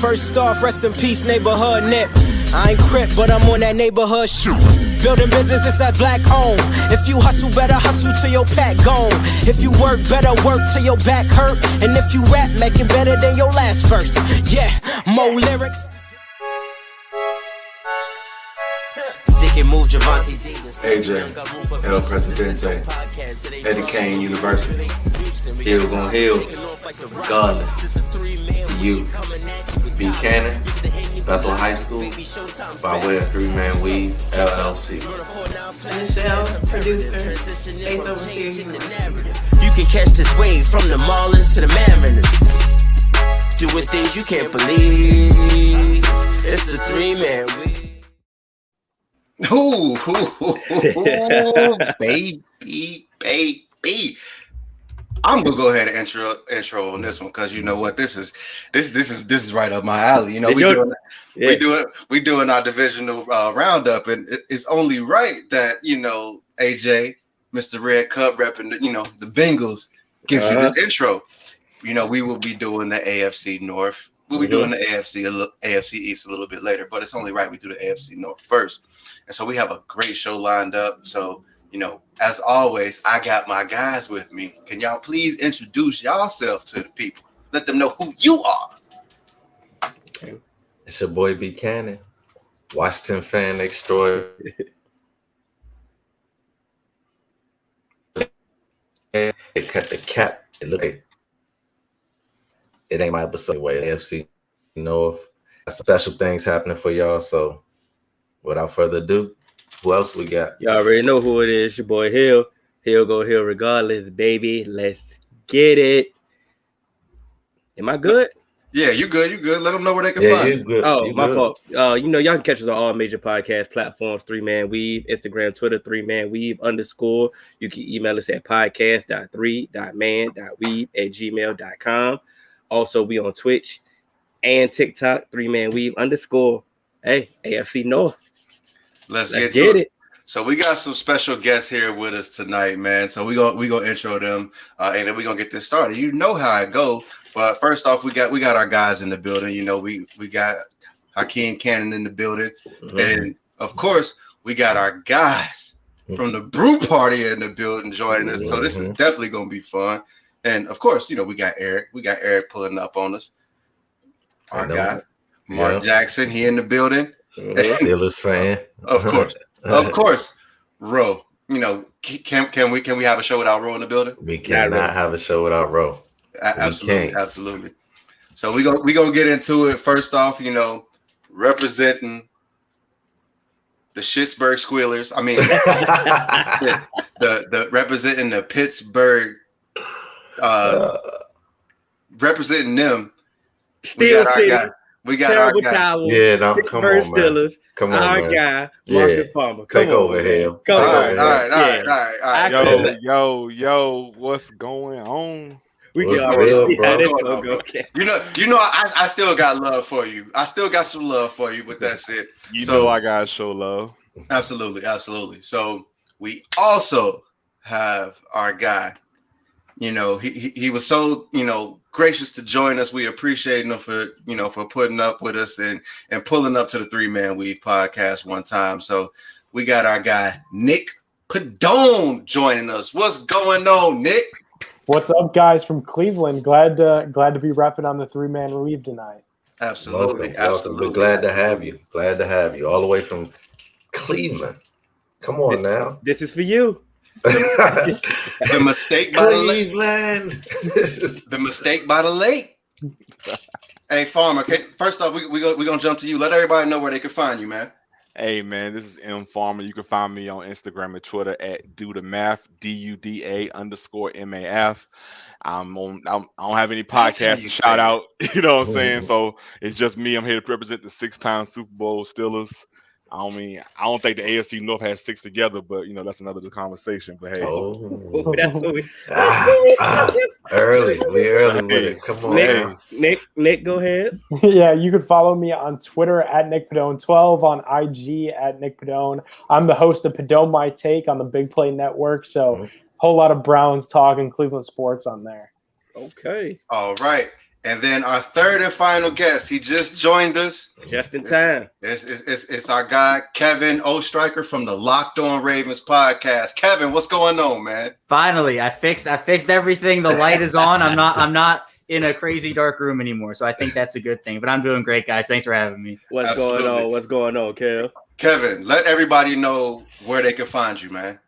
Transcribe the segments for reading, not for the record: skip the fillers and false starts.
First off, rest in peace, neighborhood nip. I ain't crip, but I'm on that neighborhood shoot. Building business, it's that black owned. If you hustle, better hustle till your pack gone. If you work, better work till your back hurt. And if you rap, make it better than your last verse. Yeah, more lyrics. Move Javante AJ, El Presidente, Eddie Kane University. Hill gon' heal, regardless. You, Buchanan, Bethel High School, by way of Three Man Weave, LLC. Michelle, producer, based over here. You can catch this wave from the Marlins to the Mariners. Doing things you can't believe. It's the Three Man Weave. Ooh, baby. I'm gonna go ahead and intro on this one because you know what, this is right up my alley. You know, we doing our divisional roundup, and it's only right that, you know, AJ, Mr. Red Cup repping the Bengals, gives you this intro. You know, we will be doing the AFC North. We'll be doing the AFC East a little bit later, but it's only right we do the AFC North first. And so we have a great show lined up. So, you know, as always, I got my guys with me. Can y'all please introduce yourself to the people? Let them know who you are. It's your boy Buchanan, Washington fan extraordinaire. It cut the cap. It looked like it ain't my episode anyway. AFC North. Special things happening for y'all. So without further ado, who else we got? Y'all already know who it is. Your boy Hill. Hill go Hill regardless, baby. Let's get it. Am I good? Yeah, you good. You good. Let them know where they can find you. Good. Oh, my fault. You know, y'all can catch us on all major podcast platforms. 3Man Weave, Instagram, Twitter, 3Man Weave _. You can email us at podcast.3.man.weave@gmail.com. Also, we on Twitch and TikTok, 3Man Weave _. Hey, AFC North. Let's get to it. So we got some special guests here with us tonight, man. So we gonna intro them, and then we gonna get this started. You know how it go, but first off, we got our guys in the building. You know, we got Hakeem Cannon in the building, and of course, we got our guys from the Brew Party in the building joining us. So this is definitely gonna be fun. And of course, you know, we got Eric. We got Eric pulling up on us. Our guy, Mark Jackson, he in the building. Steelers fan. Of course. Ro. You know, can we have a show without Ro in the building? We cannot have a show without Ro. Absolutely. So we gonna get into it. First off, you know, representing the Pittsburgh Squealers. I mean, the representing the Pittsburgh. Representing them. We got our guy. Towels, yeah, no, come on, Steelers. Come on, our man. Guy, Marcus Palmer. Take over here. All right. Yo, what's going on? We What's got good, bro? okay. You know, I still got love for you. I still got some love for you, but that's it. You know I gotta show love. Absolutely. So we also have our guy. You know, he was so, you know, gracious to join us. We appreciate him for putting up with us and pulling up to the 3Man Weave podcast one time. So we got our guy Nick Pedone joining us. What's going on, Nick? What's up, guys from Cleveland? Glad to be repping on the 3Man Weave tonight. Absolutely. We're glad to have you. All the way from Cleveland. Come on now. This is for you. The mistake by Cleveland. The mistake by the lake. Hey, Farmer. First off, we gonna jump to you. Let everybody know where they can find you, man. Hey man, this is M Farmer. You can find me on Instagram and Twitter at DudaMath, DUDA_MAF. I don't have any podcasts to shout out, you know what I'm saying? So it's just me. I'm here to represent the 6-time Super Bowl Steelers. I don't think the AFC North has 6 together, but you know that's another conversation. But hey, that's what we early with it. Come on, Nick, go ahead. Yeah, you can follow me on Twitter at NickPedone12, on IG at Nick Pedone. I'm the host of Pedone My Take on the Big Play Network, so whole lot of Browns talk and Cleveland sports on there. Okay. All right. And then our third and final guest, he just joined us. Just in time. It's our guy, Kevin Oestreicher from the Locked On Ravens podcast. Kevin, what's going on, man? Finally, I fixed everything. The light is on. I'm not in a crazy dark room anymore. So I think that's a good thing. But I'm doing great, guys. Thanks for having me. What's going on, Kev? Kevin, let everybody know where they can find you, man.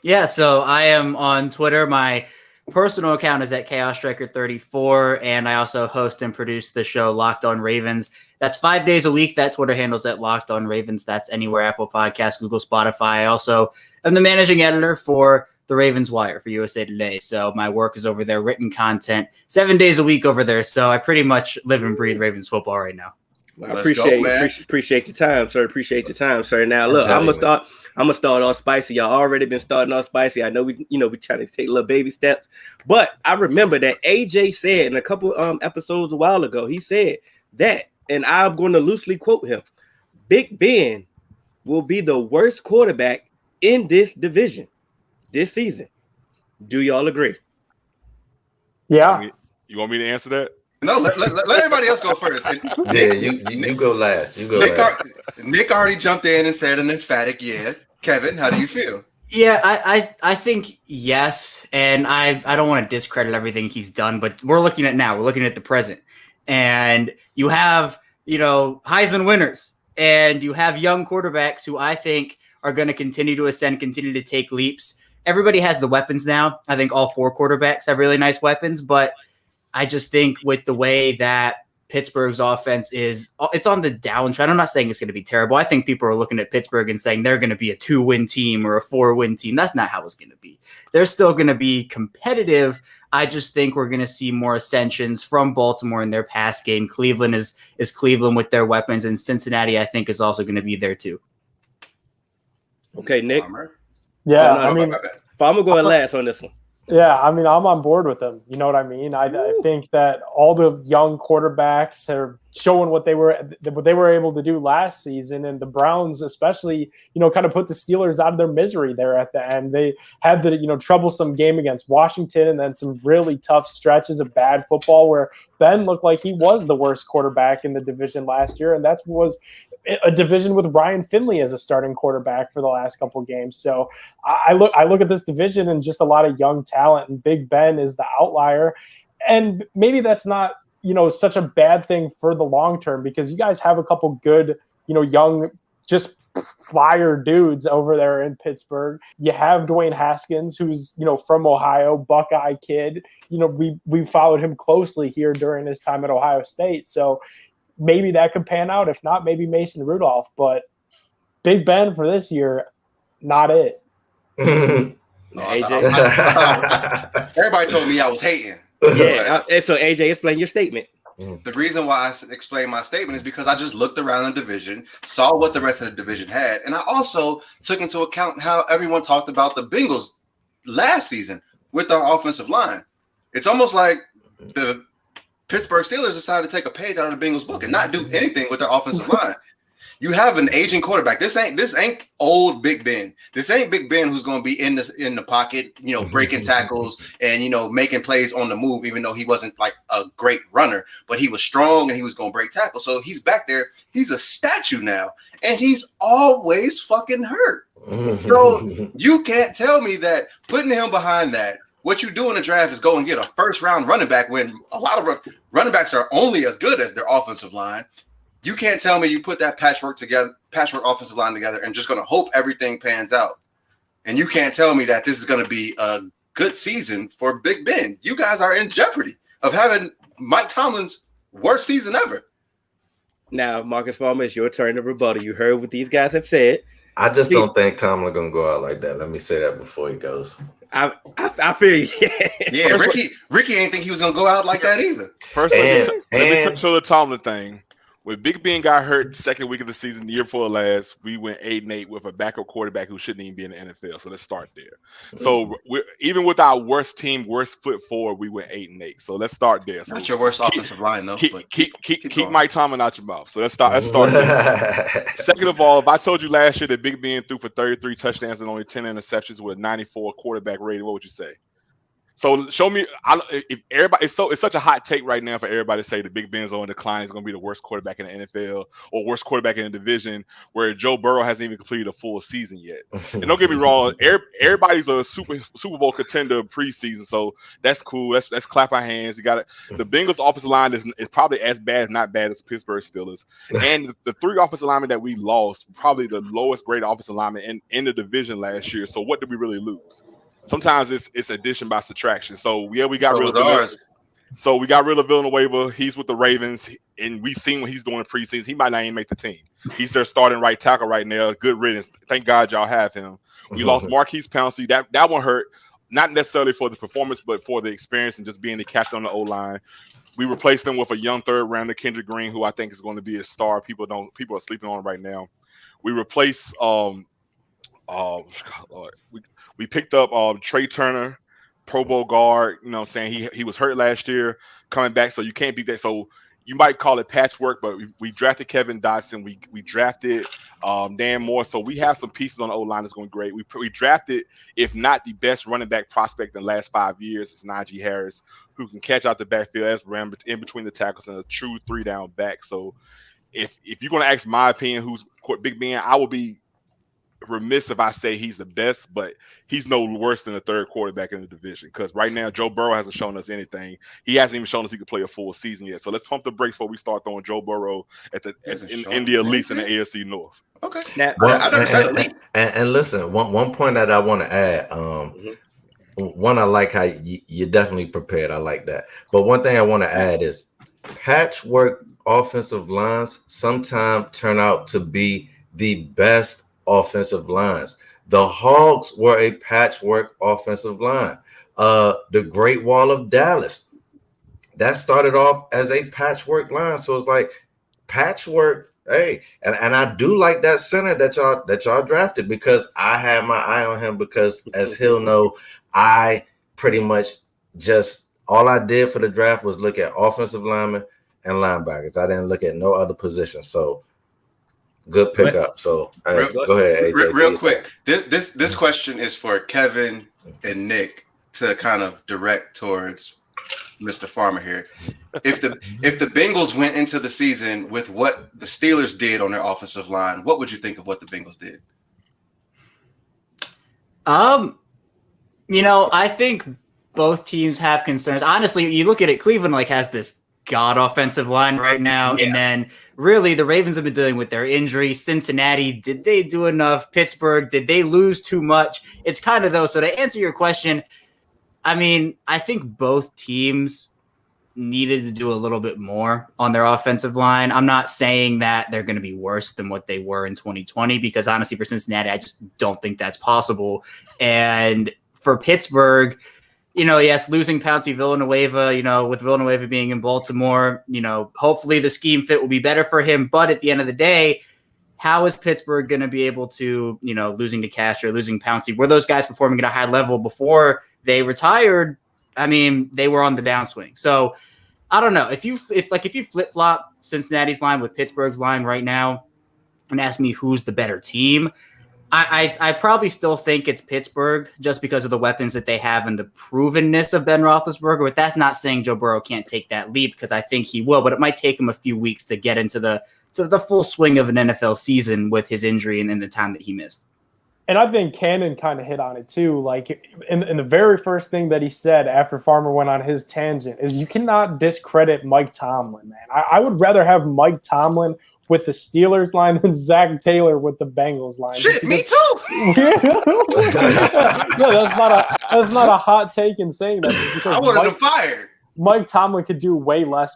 Yeah, so I am on Twitter. My personal account is at ChaosStriker34, and I also host and produce the show Locked On Ravens. That's 5 days a week. That Twitter handle's at Locked On Ravens. That's anywhere, Apple Podcasts, Google, Spotify. I also am the managing editor for the Ravens Wire for USA Today. So my work is over there, written content, 7 days a week over there. So I pretty much live and breathe Ravens football right now. I appreciate your time, sir. Appreciate your time, sir. Now, look, I'm gonna start off spicy. Y'all already been starting off spicy. I know we trying to take little baby steps, but I remember that AJ said in a couple episodes a while ago. He said that, and I'm going to loosely quote him: "Big Ben will be the worst quarterback in this division this season." Do y'all agree? Yeah. You want me to answer that? No, let everybody else go first. You go last. Nick already jumped in and said an emphatic yeah. Kevin, how do you feel? Yeah, I think yes, and I don't want to discredit everything he's done, but we're looking at the present, and you have Heisman winners, and you have young quarterbacks who I think are going to continue to ascend, continue to take leaps. Everybody has the weapons now. I think all four quarterbacks have really nice weapons, but I just think with the way that Pittsburgh's offense it's on the downtrend. I'm not saying it's going to be terrible. I think people are looking at Pittsburgh and saying they're going to be a 2-win team or a 4-win team. That's not how it's going to be. They're still going to be competitive. I just think we're going to see more ascensions from Baltimore in their pass game. Cleveland is Cleveland with their weapons, and Cincinnati, I think, is also going to be there too. Okay, Nick. Yeah, I'm gonna go last on this one. Yeah, I mean, I'm on board with them. You know what I mean? I think that all the young quarterbacks are showing what they were able to do last season, and the Browns especially, kind of put the Steelers out of their misery there at the end. They had the, troublesome game against Washington, and then some really tough stretches of bad football where Ben looked like he was the worst quarterback in the division last year, and that was a division with Ryan Finley as a starting quarterback for the last couple of games. So I look at this division and just a lot of young talent, and Big Ben is the outlier. And maybe that's not, such a bad thing for the long term, because you guys have a couple good, young, just flyer dudes over there in Pittsburgh. You have Dwayne Haskins, who's, from Ohio, Buckeye kid. We followed him closely here during his time at Ohio State. So maybe that could pan out. If not, maybe Mason Rudolph. But Big Ben for this year, not it. AJ, everybody told me I was hating. Yeah, so AJ, explain your statement. The reason why I explained my statement is because I just looked around the division, saw what the rest of the division had, and I also took into account how everyone talked about the Bengals last season with our offensive line. It's almost like the Pittsburgh Steelers decided to take a page out of the Bengals book and not do anything with their offensive line. You have an aging quarterback. This ain't old Big Ben. This ain't Big Ben who's going to be in the pocket, breaking tackles and making plays on the move. Even though he wasn't like a great runner, but he was strong and he was going to break tackles. So he's back there. He's a statue now, and he's always fucking hurt. So you can't tell me that putting him behind that. What you do in the draft is go and get a first-round running back when a lot of running backs are only as good as their offensive line. You can't tell me you put that patchwork offensive line together and just going to hope everything pans out. And you can't tell me that this is going to be a good season for Big Ben. You guys are in jeopardy of having Mike Tomlin's worst season ever. Now, Marcus Farmer, it's your turn to rebuttal. You heard what these guys have said. I just don't think Tomlin going to go out like that. Let me say that before he goes. I feel you. Yeah, Ricky ain't think he was gonna go out like that either. First, let me touch on the Tomlin thing. When Big Ben got hurt second week of the season, the year before last, we went 8-8 with a backup quarterback who shouldn't even be in the NFL. So let's start there. So even with our worst team, worst foot forward, we went 8-8. So let's start there. So not your worst offensive line though. Keep Mike Tomlin out your mouth. So let's start there. Second of all, if I told you last year that Big Ben threw for 33 touchdowns and only 10 interceptions with a 94 quarterback rating, what would you say? So show me, if everybody, it's such a hot take right now for everybody to say the Big Ben's on decline is going to be the worst quarterback in the NFL or worst quarterback in the division, where Joe Burrow hasn't even completed a full season yet. And don't get me wrong, everybody's a Super Bowl contender preseason, so that's cool. Let's clap our hands. You got it. The Bengals offensive line is probably as bad, if not bad, as the Pittsburgh Steelers. And the 3 offensive linemen that we lost, probably the lowest grade offensive lineman in the division last year. So what did we really lose? Sometimes it's addition by subtraction. So yeah, we got rid of ours. So we got rid of Villanueva. He's with the Ravens, and we've seen what he's doing in preseason. He might not even make the team. He's their starting right tackle right now. Good riddance. Thank God y'all have him. We lost Marquise Pouncey. That one hurt, not necessarily for the performance, but for the experience and just being the captain on the O-line. We replaced him with a young third rounder, Kendrick Green, who I think is going to be a star. People are sleeping on him right now. We replaced we picked up Trey Turner, Pro Bowl guard. You know what I'm saying? He was hurt last year, coming back, so you can't beat that. So you might call it patchwork, but we drafted Kevin Dotson. We drafted Dan Moore. So we have some pieces on the O-line that's going great. We drafted, if not the best running back prospect in the last 5 years, it's Najee Harris, who can catch out the backfield as ran in between the tackles and a true 3-down back. So if you're going to ask my opinion, who's Big Ben, I will be remiss if I say he's the best, but he's no worse than the third quarterback in the division, because right now Joe Burrow hasn't shown us anything. He hasn't even shown us he could play a full season yet. So let's pump the brakes before we start throwing Joe Burrow in the elites in the AFC North. Okay. I never said elite. And listen, one point that I want to add. One, I like how you're definitely prepared. I like that. But one thing I want to add is patchwork offensive lines sometimes turn out to be the best offensive lines. The Hogs were a patchwork offensive line. The Great Wall of Dallas, that started off as a patchwork line. So it's like patchwork. Hey, and I do like that center that y'all drafted, because I had my eye on him, because as he'll know, I pretty much just all I did for the draft was look at offensive linemen and linebackers. I didn't look at no other position. So good pickup. So go ahead, AJ. Real quick. This question is for Kevin and Nick to kind of direct towards Mr. Farmer here. If the Bengals went into the season with what the Steelers did on their offensive line, what would you think of what the Bengals did? I think both teams have concerns. Honestly, you look at it, Cleveland has this god offensive line right now. Yeah. And then really the Ravens have been dealing with their injuries. Cincinnati, did they do enough? Pittsburgh, did they lose too much? It's kind of so to answer your question, I mean, I think both teams needed to do a little bit more on their offensive line. I'm not saying that they're going to be worse than what they were in 2020, because honestly for Cincinnati, I just don't think that's possible. And for Pittsburgh, yes, losing Pouncey, Villanueva, with Villanueva being in Baltimore, hopefully the scheme fit will be better for him. But at the end of the day, how is Pittsburgh going to be able to, losing to Cash or losing Pouncey? Were those guys performing at a high level before they retired? I mean, they were on the downswing. So I don't know. If you flip-flop Cincinnati's line with Pittsburgh's line right now and ask me who's the better team, I probably still think it's Pittsburgh, just because of the weapons that they have and the provenness of Ben Roethlisberger. But that's not saying Joe Burrow can't take that leap, because I think he will. But it might take him a few weeks to get into the full swing of an NFL season with his injury and in the time that he missed. And I think Cannon kind of hit on it too. In the very first thing that he said after Farmer went on his tangent is you cannot discredit Mike Tomlin, man. I would rather have Mike Tomlin with the Steelers line than Zach Taylor with the Bengals line. Shit, me too. That's not a hot take in saying that. I wanted him fired. Mike Tomlin could do way less.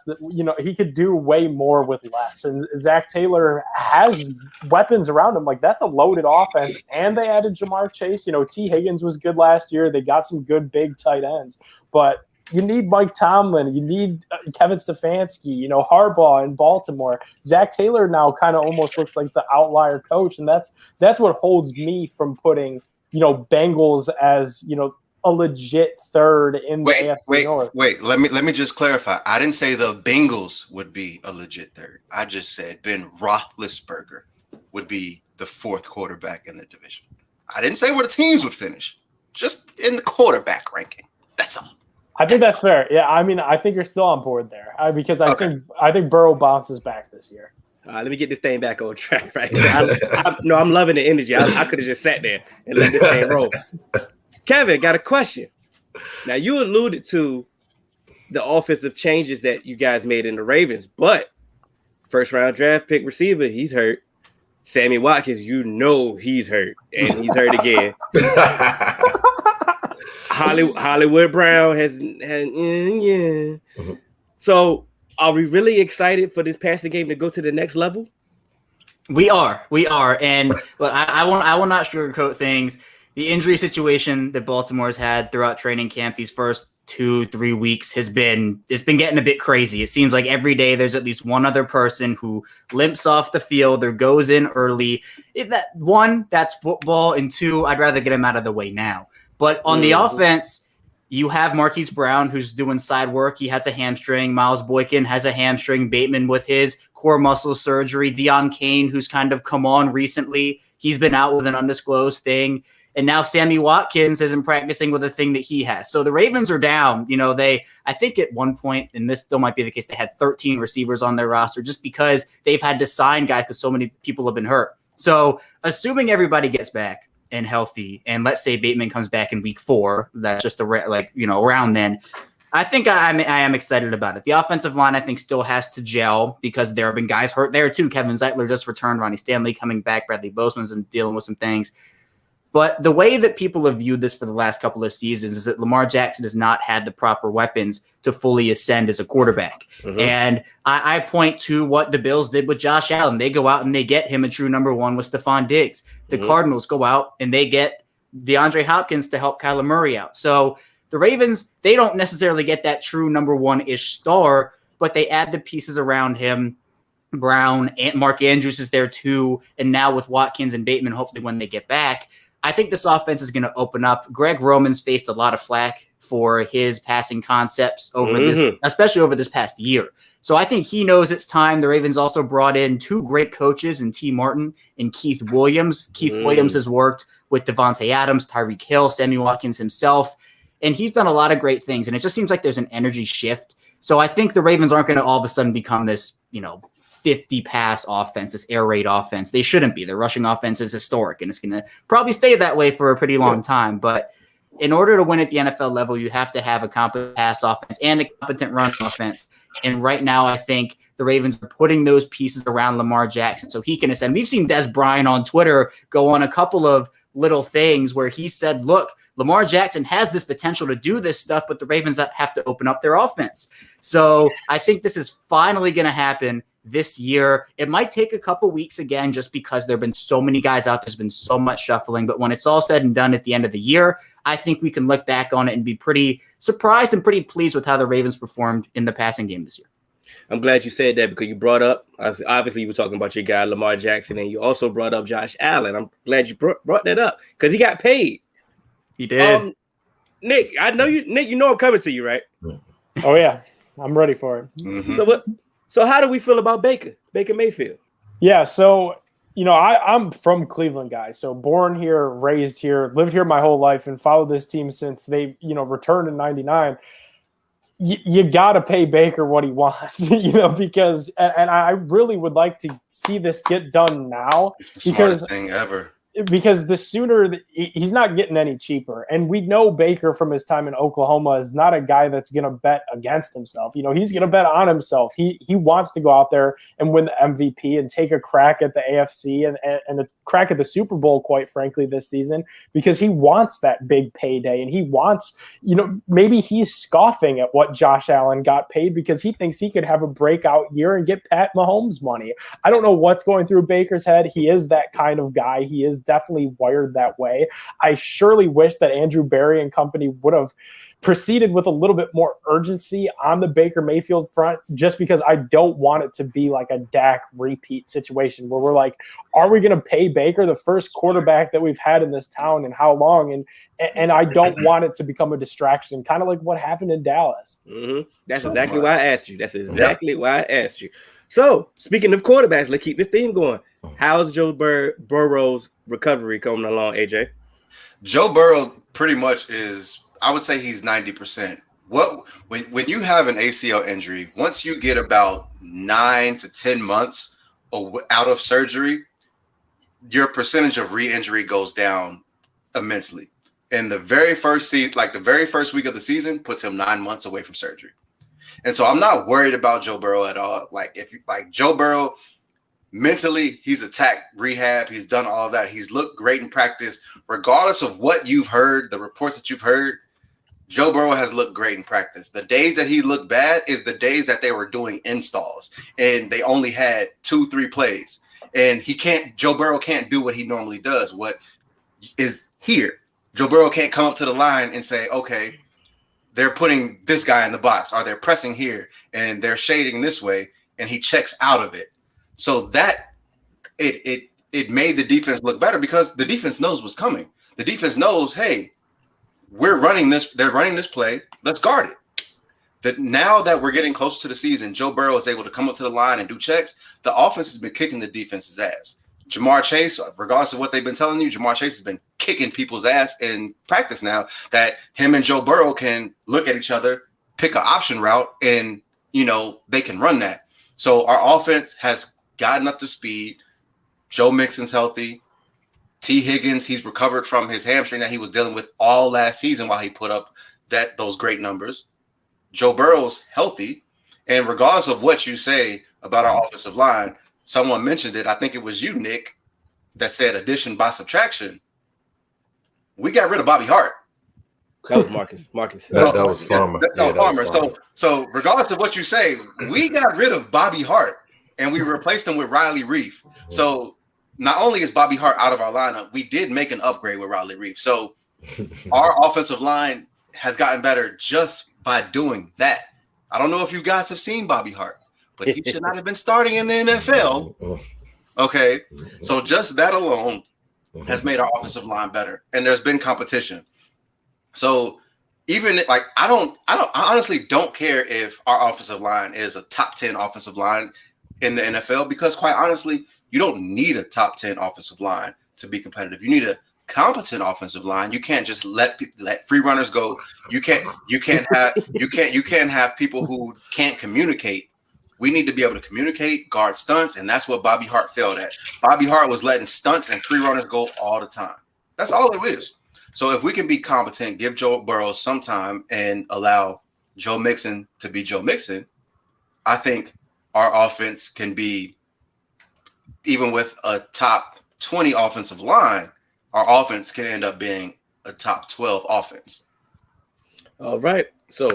He could do way more with less. And Zach Taylor has weapons around him. That's a loaded offense. And they added Jamar Chase. T. Higgins was good last year. They got some good big tight ends. But you need Mike Tomlin. You need Kevin Stefanski, Harbaugh in Baltimore. Zach Taylor now kind of almost looks like the outlier coach. And that's what holds me from putting, Bengals as, a legit third in the AFC North. Wait, let me just clarify. I didn't say the Bengals would be a legit third. I just said Ben Roethlisberger would be the fourth quarterback in the division. I didn't say where the teams would finish, just in the quarterback ranking. That's all. I think that's fair. Yeah, I mean, I think you're still on board there because I think Burrow bounces back this year. Let me get this thing back on track, right? I'm loving the energy. I could have just sat there and let this thing roll. Kevin, got a question. Now, you alluded to the offensive changes that you guys made in the Ravens, but first-round draft pick receiver, he's hurt. Sammy Watkins, he's hurt, and he's hurt again. Hollywood Brown has yeah. So, are we really excited for this passing game to go to the next level? We are, and look, I will not sugarcoat things. The injury situation that Baltimore's had throughout training camp these first 2-3 weeks it's been getting a bit crazy. It seems like every day there's at least one other person who limps off the field or goes in early. That's football, and two, I'd rather get him out of the way now. But on the offense, you have Marquise Brown, who's doing side work. He has a hamstring. Miles Boykin has a hamstring. Bateman with his core muscle surgery. Deion Kane, who's kind of come on recently. He's been out with an undisclosed thing. And now Sammy Watkins isn't practicing with a thing that he has. So the Ravens are down. I think at one point, and this still might be the case, they had 13 receivers on their roster just because they've had to sign guys because so many people have been hurt. So assuming everybody gets back and healthy, and let's say Bateman comes back in week 4, that's just around then, I think I am excited about it. The offensive line, I think, still has to gel because there have been guys hurt there too. Kevin Zeitler just returned, Ronnie Stanley coming back, Bradley Bozeman's been dealing with some things. But the way that people have viewed this for the last couple of seasons is that Lamar Jackson has not had the proper weapons to fully ascend as a quarterback. Mm-hmm. And I point to what the Bills did with Josh Allen. They go out and they get him a true number 1 with Stephon Diggs. The Cardinals go out and they get DeAndre Hopkins to help Kyler Murray out. So the Ravens, they don't necessarily get that true number 1-ish star, but they add the pieces around him. Brown and Mark Andrews is there too. And now with Watkins and Bateman, hopefully when they get back, I think this offense is going to open up. Greg Roman's faced a lot of flack for his passing concepts over this, especially over this past year. So I think he knows it's time. The Ravens also brought in 2 great coaches in T. Martin and Keith Williams. Keith Williams has worked with Devontae Adams, Tyreek Hill, Sammy Watkins himself, and he's done a lot of great things. And it just seems like there's an energy shift. So I think the Ravens aren't going to all of a sudden become this, 50 pass offense, this air raid offense. They shouldn't be. Their rushing offense is historic, and it's going to probably stay that way for a pretty long time. But in order to win at the NFL level, you have to have a competent pass offense and a competent run offense. And right now, I think the Ravens are putting those pieces around Lamar Jackson so he can ascend. We've seen Des Bryant on Twitter go on a couple of little things where he said, look, Lamar Jackson has this potential to do this stuff, but the Ravens have to open up their offense. So I think this is finally going to happen this year. It might take a couple weeks again, just because there have been so many guys out. There's been so much shuffling, but when it's all said and done at the end of the year, I think we can look back on it and be pretty surprised and pretty pleased with how the Ravens performed in the passing game this year. I'm glad you said that because you brought up, obviously you were talking about your guy, Lamar Jackson, and you also brought up Josh Allen. I'm glad you brought that up because he got paid. He did. Nick, I know you, Nick, I'm coming to you, right? Oh yeah, I'm ready for it. Mm-hmm. So how do we feel about Baker Mayfield? Yeah, so, I'm from Cleveland, guys. So born here, raised here, lived here my whole life, and followed this team since they, returned in '99. You got to pay Baker what he wants, because, and I really would like to see this get done now. It's the smartest thing ever. Because the sooner he's not getting any cheaper. And we know Baker from his time in Oklahoma is not a guy that's going to bet against himself. He's going to bet on himself. He wants to go out there and win the MVP and take a crack at the AFC and a crack at the Super Bowl, quite frankly, this season, because he wants that big payday. And he wants, maybe he's scoffing at what Josh Allen got paid because he thinks he could have a breakout year and get Pat Mahomes money. I don't know what's going through Baker's head. He is that kind of guy. He is definitely wired that way. I surely wish that Andrew Berry and company would have proceeded with a little bit more urgency on the Baker Mayfield front, just because I don't want it to be like a Dak repeat situation where we're like, are we going to pay Baker, the first quarterback that we've had in this town, and how long? And I don't want it to become a distraction, kind of like what happened in Dallas. Mm-hmm. That's exactly why I asked you. So, speaking of quarterbacks, let's keep this theme going. How's Joe Burrow's recovery coming along, AJ? Joe Burrow pretty much is, I would say he's 90%. When you have an ACL injury, once you get about 9 to 10 months out of surgery, your percentage of re-injury goes down immensely. And the very first the very first week of the season puts him 9 months away from surgery. And so I'm not worried about Joe Burrow at all. Joe Burrow, mentally, he's attacked rehab. He's done all of that. He's looked great in practice. Regardless of what you've heard, the reports that you've heard, Joe Burrow has looked great in practice. The days that he looked bad is the days that they were doing installs and they only had 2-3 plays. And Joe Burrow can't do what he normally does. What is here? Joe Burrow can't come up to the line and say, okay, they're putting this guy in the box, or they're pressing here and they're shading this way, and he checks out of it. So that it made the defense look better because the defense knows what's coming. The defense knows, hey, we're running this. They're running this play. Let's guard it. That now that we're getting closer to the season, Joe Burrow is able to come up to the line and do checks. The offense has been kicking the defense's ass. Jamar Chase, regardless of what they've been telling you, Jamar Chase has been kicking people's ass in practice now that him and Joe Burrow can look at each other, pick an option route, and, they can run that. So our offense has gotten up to speed. Joe Mixon's healthy. T. Higgins, he's recovered from his hamstring that he was dealing with all last season while he put up those great numbers. Joe Burrow's healthy. And regardless of what you say about our offensive line, someone mentioned it. I think it was you, Nick, that said addition by subtraction. We got rid of Bobby Hart. That was Marcus. That was Farmer. That was Farmer. So regardless of what you say, we got rid of Bobby Hart and we replaced him with Riley Reef. So not only is Bobby Hart out of our lineup, we did make an upgrade with Riley Reef. So our offensive line has gotten better just by doing that. I don't know if you guys have seen Bobby Hart, but he should not have been starting in the NFL. Okay. So just that alone has made our offensive line better. And there's been competition. So even I honestly don't care if our offensive line is a top 10 offensive line in the NFL, because quite honestly, you don't need a top 10 offensive line to be competitive. You need a competent offensive line. You can't just let free runners go. You can't have people who can't communicate. We need to be able to communicate, guard stunts, and that's what Bobby Hart failed at. Bobby Hart was letting stunts and free runners go all the time. That's all it is. So if we can be competent, give Joe Burrow some time and allow Joe Mixon to be Joe Mixon, I think our offense can be, even with a top 20 offensive line, our offense can end up being a top 12 offense. All right. So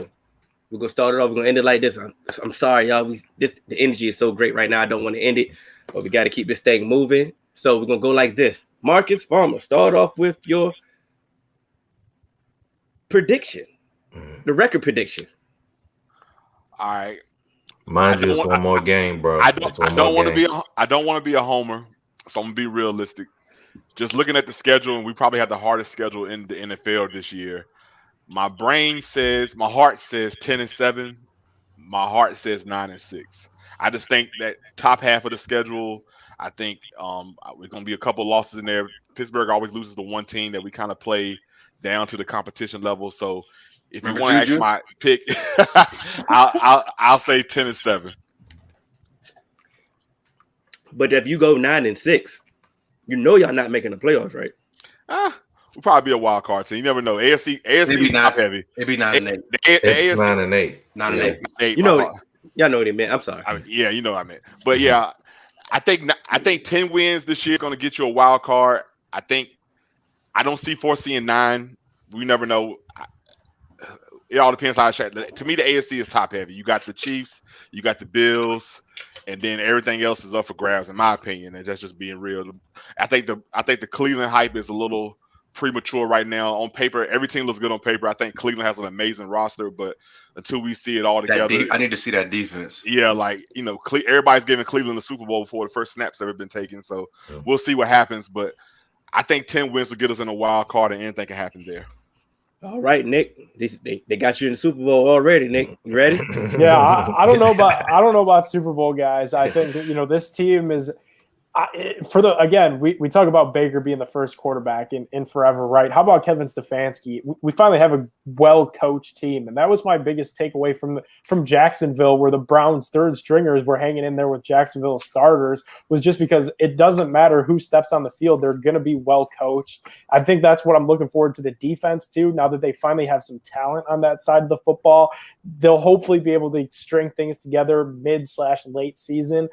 we're going to start it off. We're going to end it like this. I'm sorry, y'all. The energy is so great right now. I don't want to end it, but we got to keep this thing moving. So we're going to go like this. Marcus Farmer, start off with your prediction, the record prediction. All right. Mind you, it's one more game, bro. I don't want to be a homer, so I'm gonna be realistic. Just looking at the schedule, and we probably have the hardest schedule in the NFL this year. My heart says 10-7. My heart says 9-6. I just think that top half of the schedule, I think there's gonna be a couple losses in there. Pittsburgh always loses to one team that we kind of play down to the competition level. So if you want to ask my pick, I'll say 10-7. But if you go 9-6, y'all not making the playoffs, right? We'll probably be a wild card team. You never know. AFC is top heavy. It'd be 9-8. It's 9-8. 9-8. Y'all know what it meant. I'm sorry. You know what I meant. But yeah, I think 10 wins this year is going to get you a wild card. I don't see foreseeing 9. We never know. It all depends how I check. To me, the AFC is top heavy. You got the Chiefs, you got the Bills, and then everything else is up for grabs, in my opinion. And that's just being real. I think the Cleveland hype is a little premature right now. On paper, every team looks good on paper. I think Cleveland has an amazing roster, but until we see it all together, I need to see that defense. Yeah, everybody's giving Cleveland the Super Bowl before the first snap's ever been taken. So we'll see what happens. But I think 10 wins will get us in a wild card, and anything can happen there. All right, Nick. They got you in the Super Bowl already, Nick. You ready? Yeah, I don't know about Super Bowl guys. I think this team is We talk about Baker being the first quarterback in forever, right? How about Kevin Stefanski? We finally have a well-coached team, and that was my biggest takeaway from Jacksonville, where the Browns' third stringers were hanging in there with Jacksonville's starters, was just because it doesn't matter who steps on the field, they're going to be well-coached. I think that's what I'm looking forward to the defense too. Now that they finally have some talent on that side of the football, they'll hopefully be able to string things together mid/late season.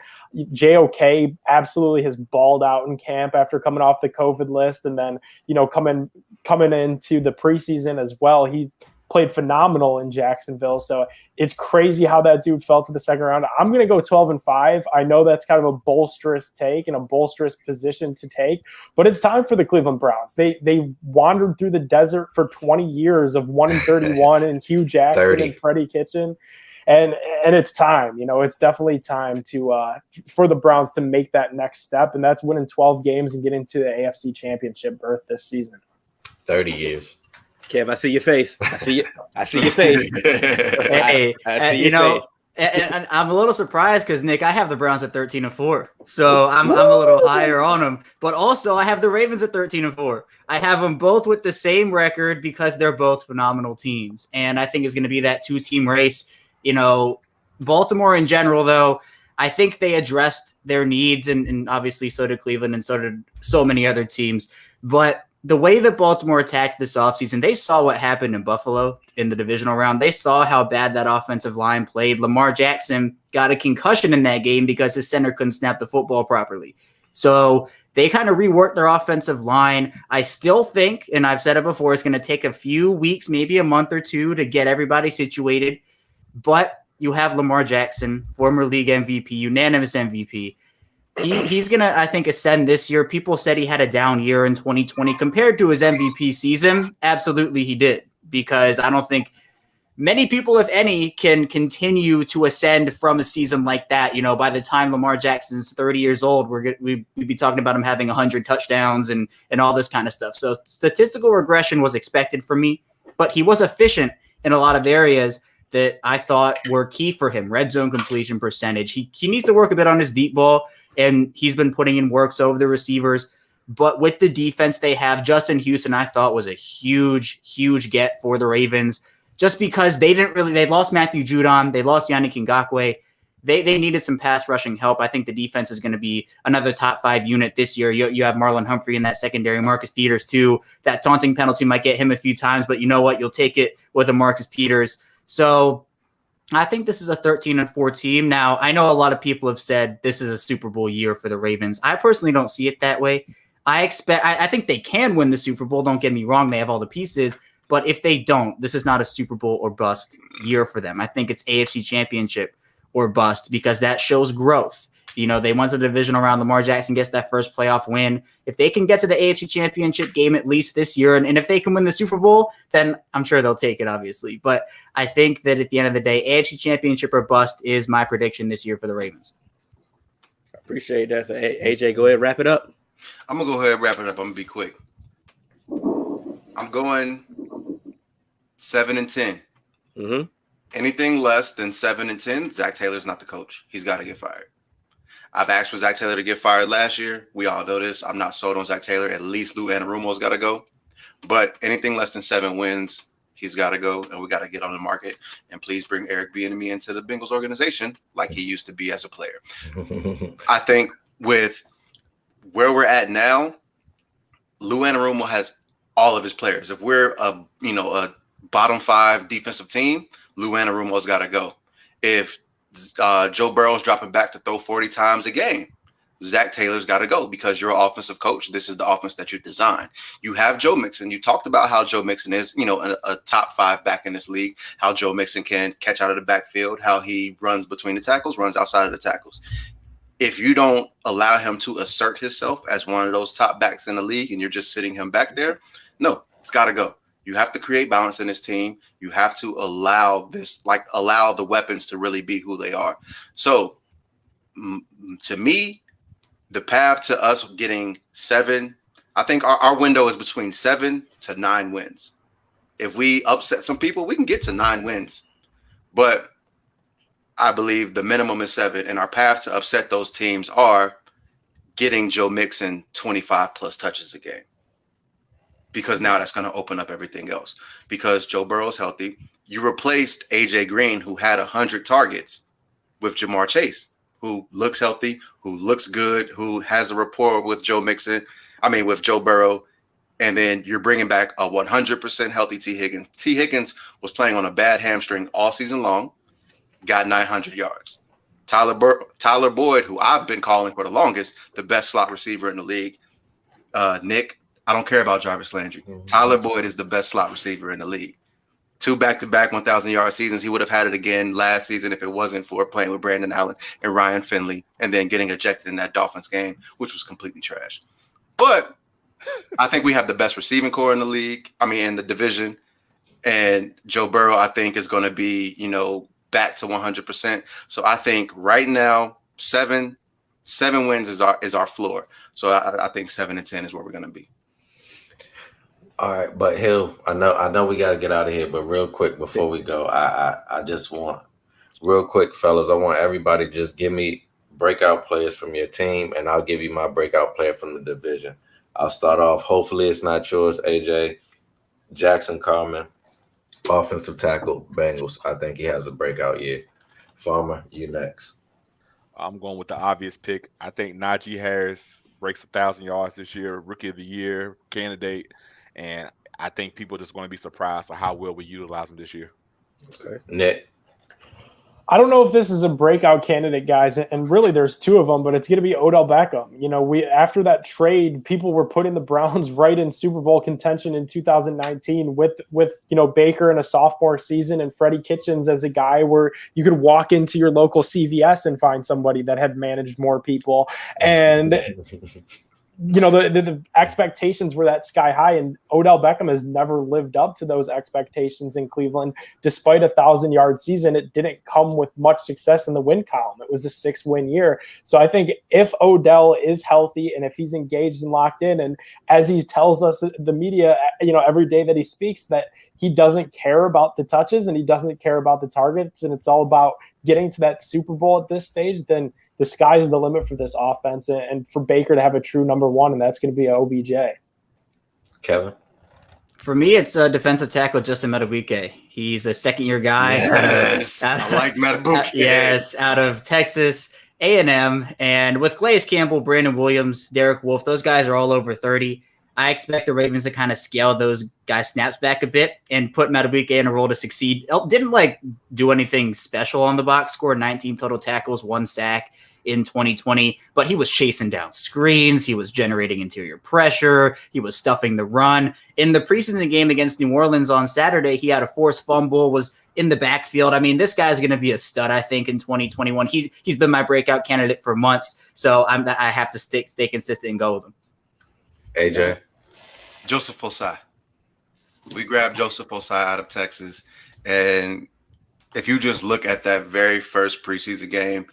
JOK absolutely has balled out in camp after coming off the COVID list, and then coming into the preseason as well. He played phenomenal in Jacksonville, so it's crazy how that dude fell to the second round. I'm going to go 12-5. I know that's kind of a bolsterous take and a bolsterous position to take, but it's time for the Cleveland Browns. They wandered through the desert for 20 years of 1-31 and Hugh Jackson 30. and Freddie Kitchen. And it's time, it's definitely time for the Browns to make that next step, and that's winning 12 games and get into the AFC Championship berth this season. 30 years. Kev, I see your face. I see your face. Hey, and I'm a little surprised because, Nick, I have the Browns at 13-4, so I'm a little higher on them. But also, I have the Ravens at 13-4. I have them both with the same record because they're both phenomenal teams, and I think it's going to be that two-team race. Baltimore in general, though, I think they addressed their needs, and obviously so did Cleveland and so did so many other teams. But the way that Baltimore attacked this offseason, they saw what happened in Buffalo in the divisional round. They saw how bad that offensive line played. Lamar Jackson got a concussion in that game because his center couldn't snap the football properly. So they kind of reworked their offensive line. I still think, and I've said it before, it's going to take a few weeks, maybe a month or two to get everybody situated. But you have Lamar Jackson, former league MVP, unanimous MVP. He's going to, I think, ascend this year. People said he had a down year in 2020 compared to his MVP season. Absolutely he did, because I don't think many people, if any, can continue to ascend from a season like that. By the time Lamar Jackson's 30 years old, we'd be talking about him having 100 touchdowns and all this kind of stuff. So statistical regression was expected for me, but he was efficient in a lot of areas that I thought were key for him. Red zone completion percentage. He needs to work a bit on his deep ball, and he's been putting in works over the receivers. But with the defense they have, Justin Houston, I thought, was a huge, huge get for the Ravens, just because they lost Matthew Judon. They lost Yannick Ngakoue. They needed some pass rushing help. I think the defense is going to be another top 5 unit this year. You have Marlon Humphrey in that secondary, Marcus Peters too. That taunting penalty might get him a few times, but you know what? You'll take it with a Marcus Peters. So I think this is a 13-4 team. Now, I know a lot of people have said this is a Super Bowl year for the Ravens. I personally don't see it that way. I think they can win the Super Bowl. Don't get me wrong. They have all the pieces. But if they don't, this is not a Super Bowl or bust year for them. I think it's AFC Championship or bust, because that shows growth. They went to the divisional round. Lamar Jackson gets that first playoff win. If they can get to the AFC Championship game at least this year, and if they can win the Super Bowl, then I'm sure they'll take it, obviously. But I think that at the end of the day, AFC Championship or bust is my prediction this year for the Ravens. I appreciate that. So, AJ, go ahead, wrap it up. I'm going to go ahead and wrap it up. I'm going to be quick. I'm going 7-10. Mm-hmm. Anything less than 7-10, Zach Taylor's not the coach. He's got to get fired. I've asked for Zach Taylor to get fired last year. We all know this. I'm not sold on Zach Taylor. At least Lou Anarumo's got to go. But anything less than 7 wins, he's got to go, and we got to get on the market. And please bring Eric Bieniemy into the Bengals organization like he used to be as a player. I think with where we're at now, Lou Anarumo has all of his players. If we're a bottom 5 defensive team, Lou Anarumo's got to go. If Joe Burrow's dropping back to throw 40 times a game, Zach Taylor's got to go, because you're an offensive coach. This is the offense that you designed. You have Joe Mixon. You talked about how Joe Mixon is, a top 5 back in this league, how Joe Mixon can catch out of the backfield, how he runs between the tackles, runs outside of the tackles. If you don't allow him to assert himself as one of those top backs in the league and you're just sitting him back there, no, it's got to go. You have to create balance in this team. You have to allow the weapons to really be who they are. So to me, the path to us getting 7, I think our window is between 7 to 9 wins. If we upset some people, we can get to 9 wins. But I believe the minimum is 7, and our path to upset those teams are getting Joe Mixon 25 plus touches a game, because now that's going to open up everything else. Because Joe Burrow's healthy, you replaced AJ Green, who had 100 targets, with Jamar Chase, who looks healthy, who looks good, who has a rapport with with Joe Burrow. And then you're bringing back a 100% healthy T. Higgins. T. Higgins was playing on a bad hamstring all season long, got 900 yards. Tyler Boyd, who I've been calling for the longest, the best slot receiver in the league. Nick, I don't care about Jarvis Landry. Tyler Boyd is the best slot receiver in the league. 2 back-to-back 1,000-yard seasons. He would have had it again last season if it wasn't for playing with Brandon Allen and Ryan Finley and then getting ejected in that Dolphins game, which was completely trash. But I think we have the best receiving core in the league. In the division. And Joe Burrow, I think, is going to be, back to 100%. So I think right now, seven wins is our floor. So I think 7-10 is where we're going to be. All right, but Hill, I know we got to get out of here, but real quick before we go, I just want, real quick, fellas, I want everybody to just give me breakout players from your team, and I'll give you my breakout player from the division. I'll start off. Hopefully it's not yours, AJ. Jackson Carman, offensive tackle, Bengals. I think he has a breakout year. Farmer, you next. I'm going with the obvious pick. I think Najee Harris breaks 1,000 yards this year, rookie of the year candidate. And I think people are just going to be surprised at how well we utilize him this year. Okay. Nick. I don't know if this is a breakout candidate, guys, and really there's 2 of them, but it's going to be Odell Beckham. After that trade, people were putting the Browns right in Super Bowl contention in 2019 with Baker in a sophomore season and Freddie Kitchens as a guy where you could walk into your local CVS and find somebody that had managed more people. And the expectations were that sky high, and Odell Beckham has never lived up to those expectations in Cleveland. Despite a 1,000-yard season, it didn't come with much success in the win column. It was a 6-win year. So I think if Odell is healthy and if he's engaged and locked in, and as he tells us, the media, every day that he speaks, that he doesn't care about the touches and he doesn't care about the targets, and it's all about getting to that Super Bowl at this stage, then the sky's the limit for this offense and for Baker to have a true number 1, and that's going to be OBJ. Kevin? For me, it's a defensive tackle, Justin Madubuike. He's a second-year guy. Yes, I like Madubuike. Yes, out of Texas A&M. And with Calais Campbell, Brandon Williams, Derek Wolfe, those guys are all over 30. I expect the Ravens to kind of scale those guys' snaps back a bit and put Madubuike in a role to succeed. Didn't do anything special on the box, scored 19 total tackles, 1 sack in 2020, but he was chasing down screens. He was generating interior pressure. He was stuffing the run. In the preseason game against New Orleans on Saturday, he had a forced fumble, was in the backfield. This guy's going to be a stud, I think, in 2021. He's been my breakout candidate for months, so I have to stay consistent and go with him. AJ? Joseph Osai. We grabbed Joseph Osai out of Texas, and if you just look at that very first preseason game,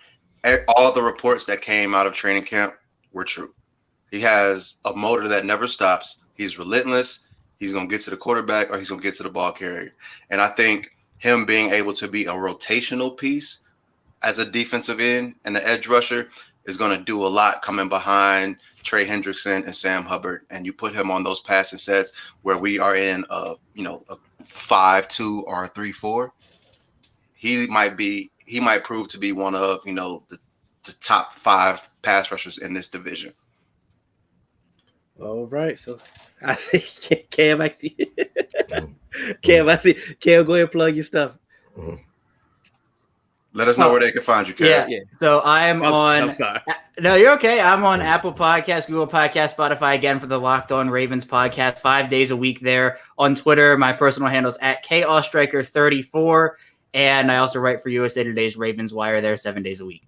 all the reports that came out of training camp were true. He has a motor that never stops. He's relentless. He's going to get to the quarterback or he's going to get to the ball carrier. And I think him being able to be a rotational piece as a defensive end and the edge rusher is going to do a lot coming behind Trey Hendrickson and Sam Hubbard. And you put him on those passing sets where we are in a 5-2 or a 3-4. He might prove to be one of, the top 5 pass rushers in this division. All right. So I see Cam, I see. Cam, go ahead and plug your stuff. Let us know where they can find you, Cam. Yeah. So I'm sorry. No, you're okay. I'm on Apple Podcasts, Google Podcasts, Spotify, again for the Locked On Ravens podcast, 5 days a week there. On Twitter, my personal handle is at Oestreicher34. And I also write for USA Today's Ravens Wire there 7 days a week.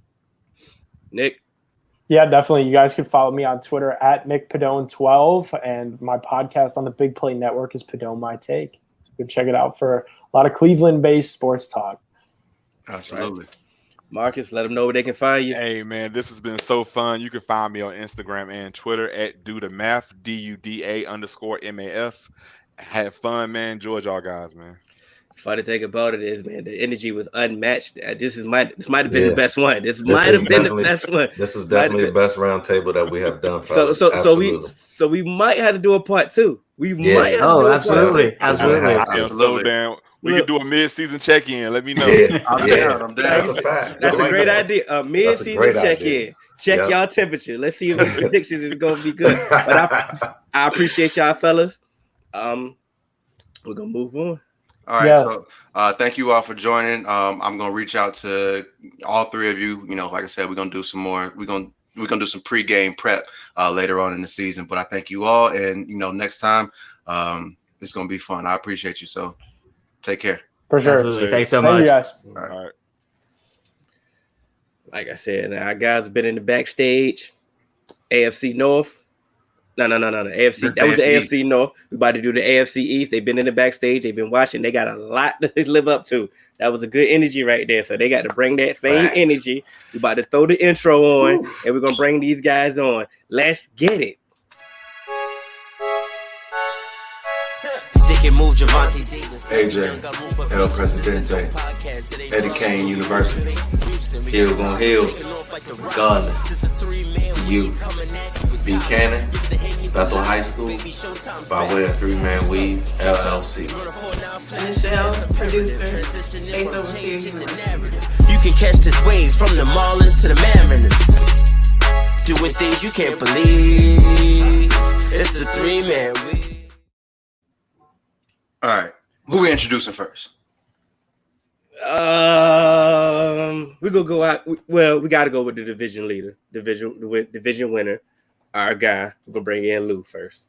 Nick? Yeah, definitely. You guys can follow me on Twitter at NickPedone12, and my podcast on the Big Play Network is Pedone My Take. So go check it out for a lot of Cleveland-based sports talk. Absolutely. Right. Marcus, let them know where they can find you. Hey, man, this has been so fun. You can find me on Instagram and Twitter at DudaMath, DUDA_MAF. Had fun, man. Enjoyed y'all guys, man. Funny thing about it is, man, the energy was unmatched. This might have been the best one. This might have been the best one. This is definitely the best round table that we have done. So we might have to do a part 2. We might have to do absolutely. We can do a mid-season check-in. Let me know. I'm down. That's a fact. That's a great idea. A mid-season check-in. Check y'all temperature. Let's see if the predictions is going to be good. But I appreciate y'all, fellas. We're gonna move on. All right, so thank you all for joining. I'm gonna reach out to all 3 of you. You know, like I said, we're gonna do some more. We're gonna do some pregame prep later on in the season. But I thank you all, and you know, next time it's gonna be fun. I appreciate you. So take care. For sure. Absolutely. Thanks so much. Thank you guys. All right. Like I said, our guys have been in the backstage. AFC North. No. AFC. That was the AFC North. We're about to do the AFC East. They've been in the backstage. They've been watching. They got a lot to live up to. That was a good energy right there. So they got to bring that same energy. We're about to throw the intro on, and we're gonna bring these guys on. Let's get it. AJ, El Presidente, Eddie Kane University. Hill gon' heal, regardless. You, Buchanan, Bethel High School, by way of 3-Man Weave, LLC. Michelle, producer, Faith over here. You can catch this wave from the Marlins to the Mariners. Doing things you can't believe. It's the 3-Man Weave. All right, who we introducing first? We're gonna go out. Well, we got to go with the division leader, division winner, our guy. We're gonna bring in Lou first.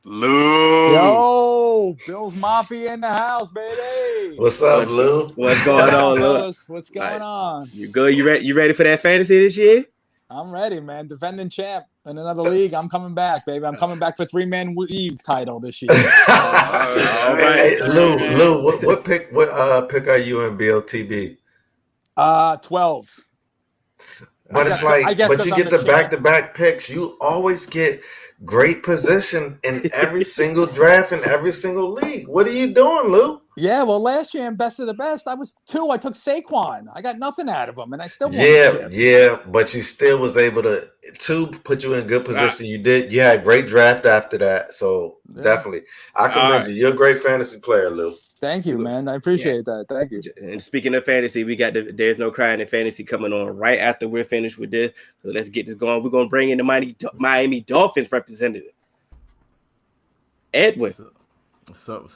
Lou. Yo, Bills Mafia in the house, baby. What's up, Lou? What's going on, Lou? What's going on? You good? You ready for that fantasy this year? I'm ready, man. Defending champ in another league. I'm coming back, baby. I'm coming back for 3-Man Weave title this year. All right. Hey, Lou, what pick are you in BLTB? 12. But it's like, but you get the back-to-back picks. You always get great position in every single draft in every single league. What are you doing, Lou? Yeah, well, last year in Best of the Best, I was 2. I took Saquon. I got nothing out of him, and I still won. Yeah, but you still was able to 2 put you in good position. You did. You had a great draft after that, so definitely, I commend you. You're a great fantasy player, Lou. Thank you, man. I appreciate that. Thank you. And speaking of fantasy, we got There's No Crying in Fantasy coming on right after we're finished with this. So let's get this going. We're gonna bring in the Miami Dolphins representative, Edwin. What's up?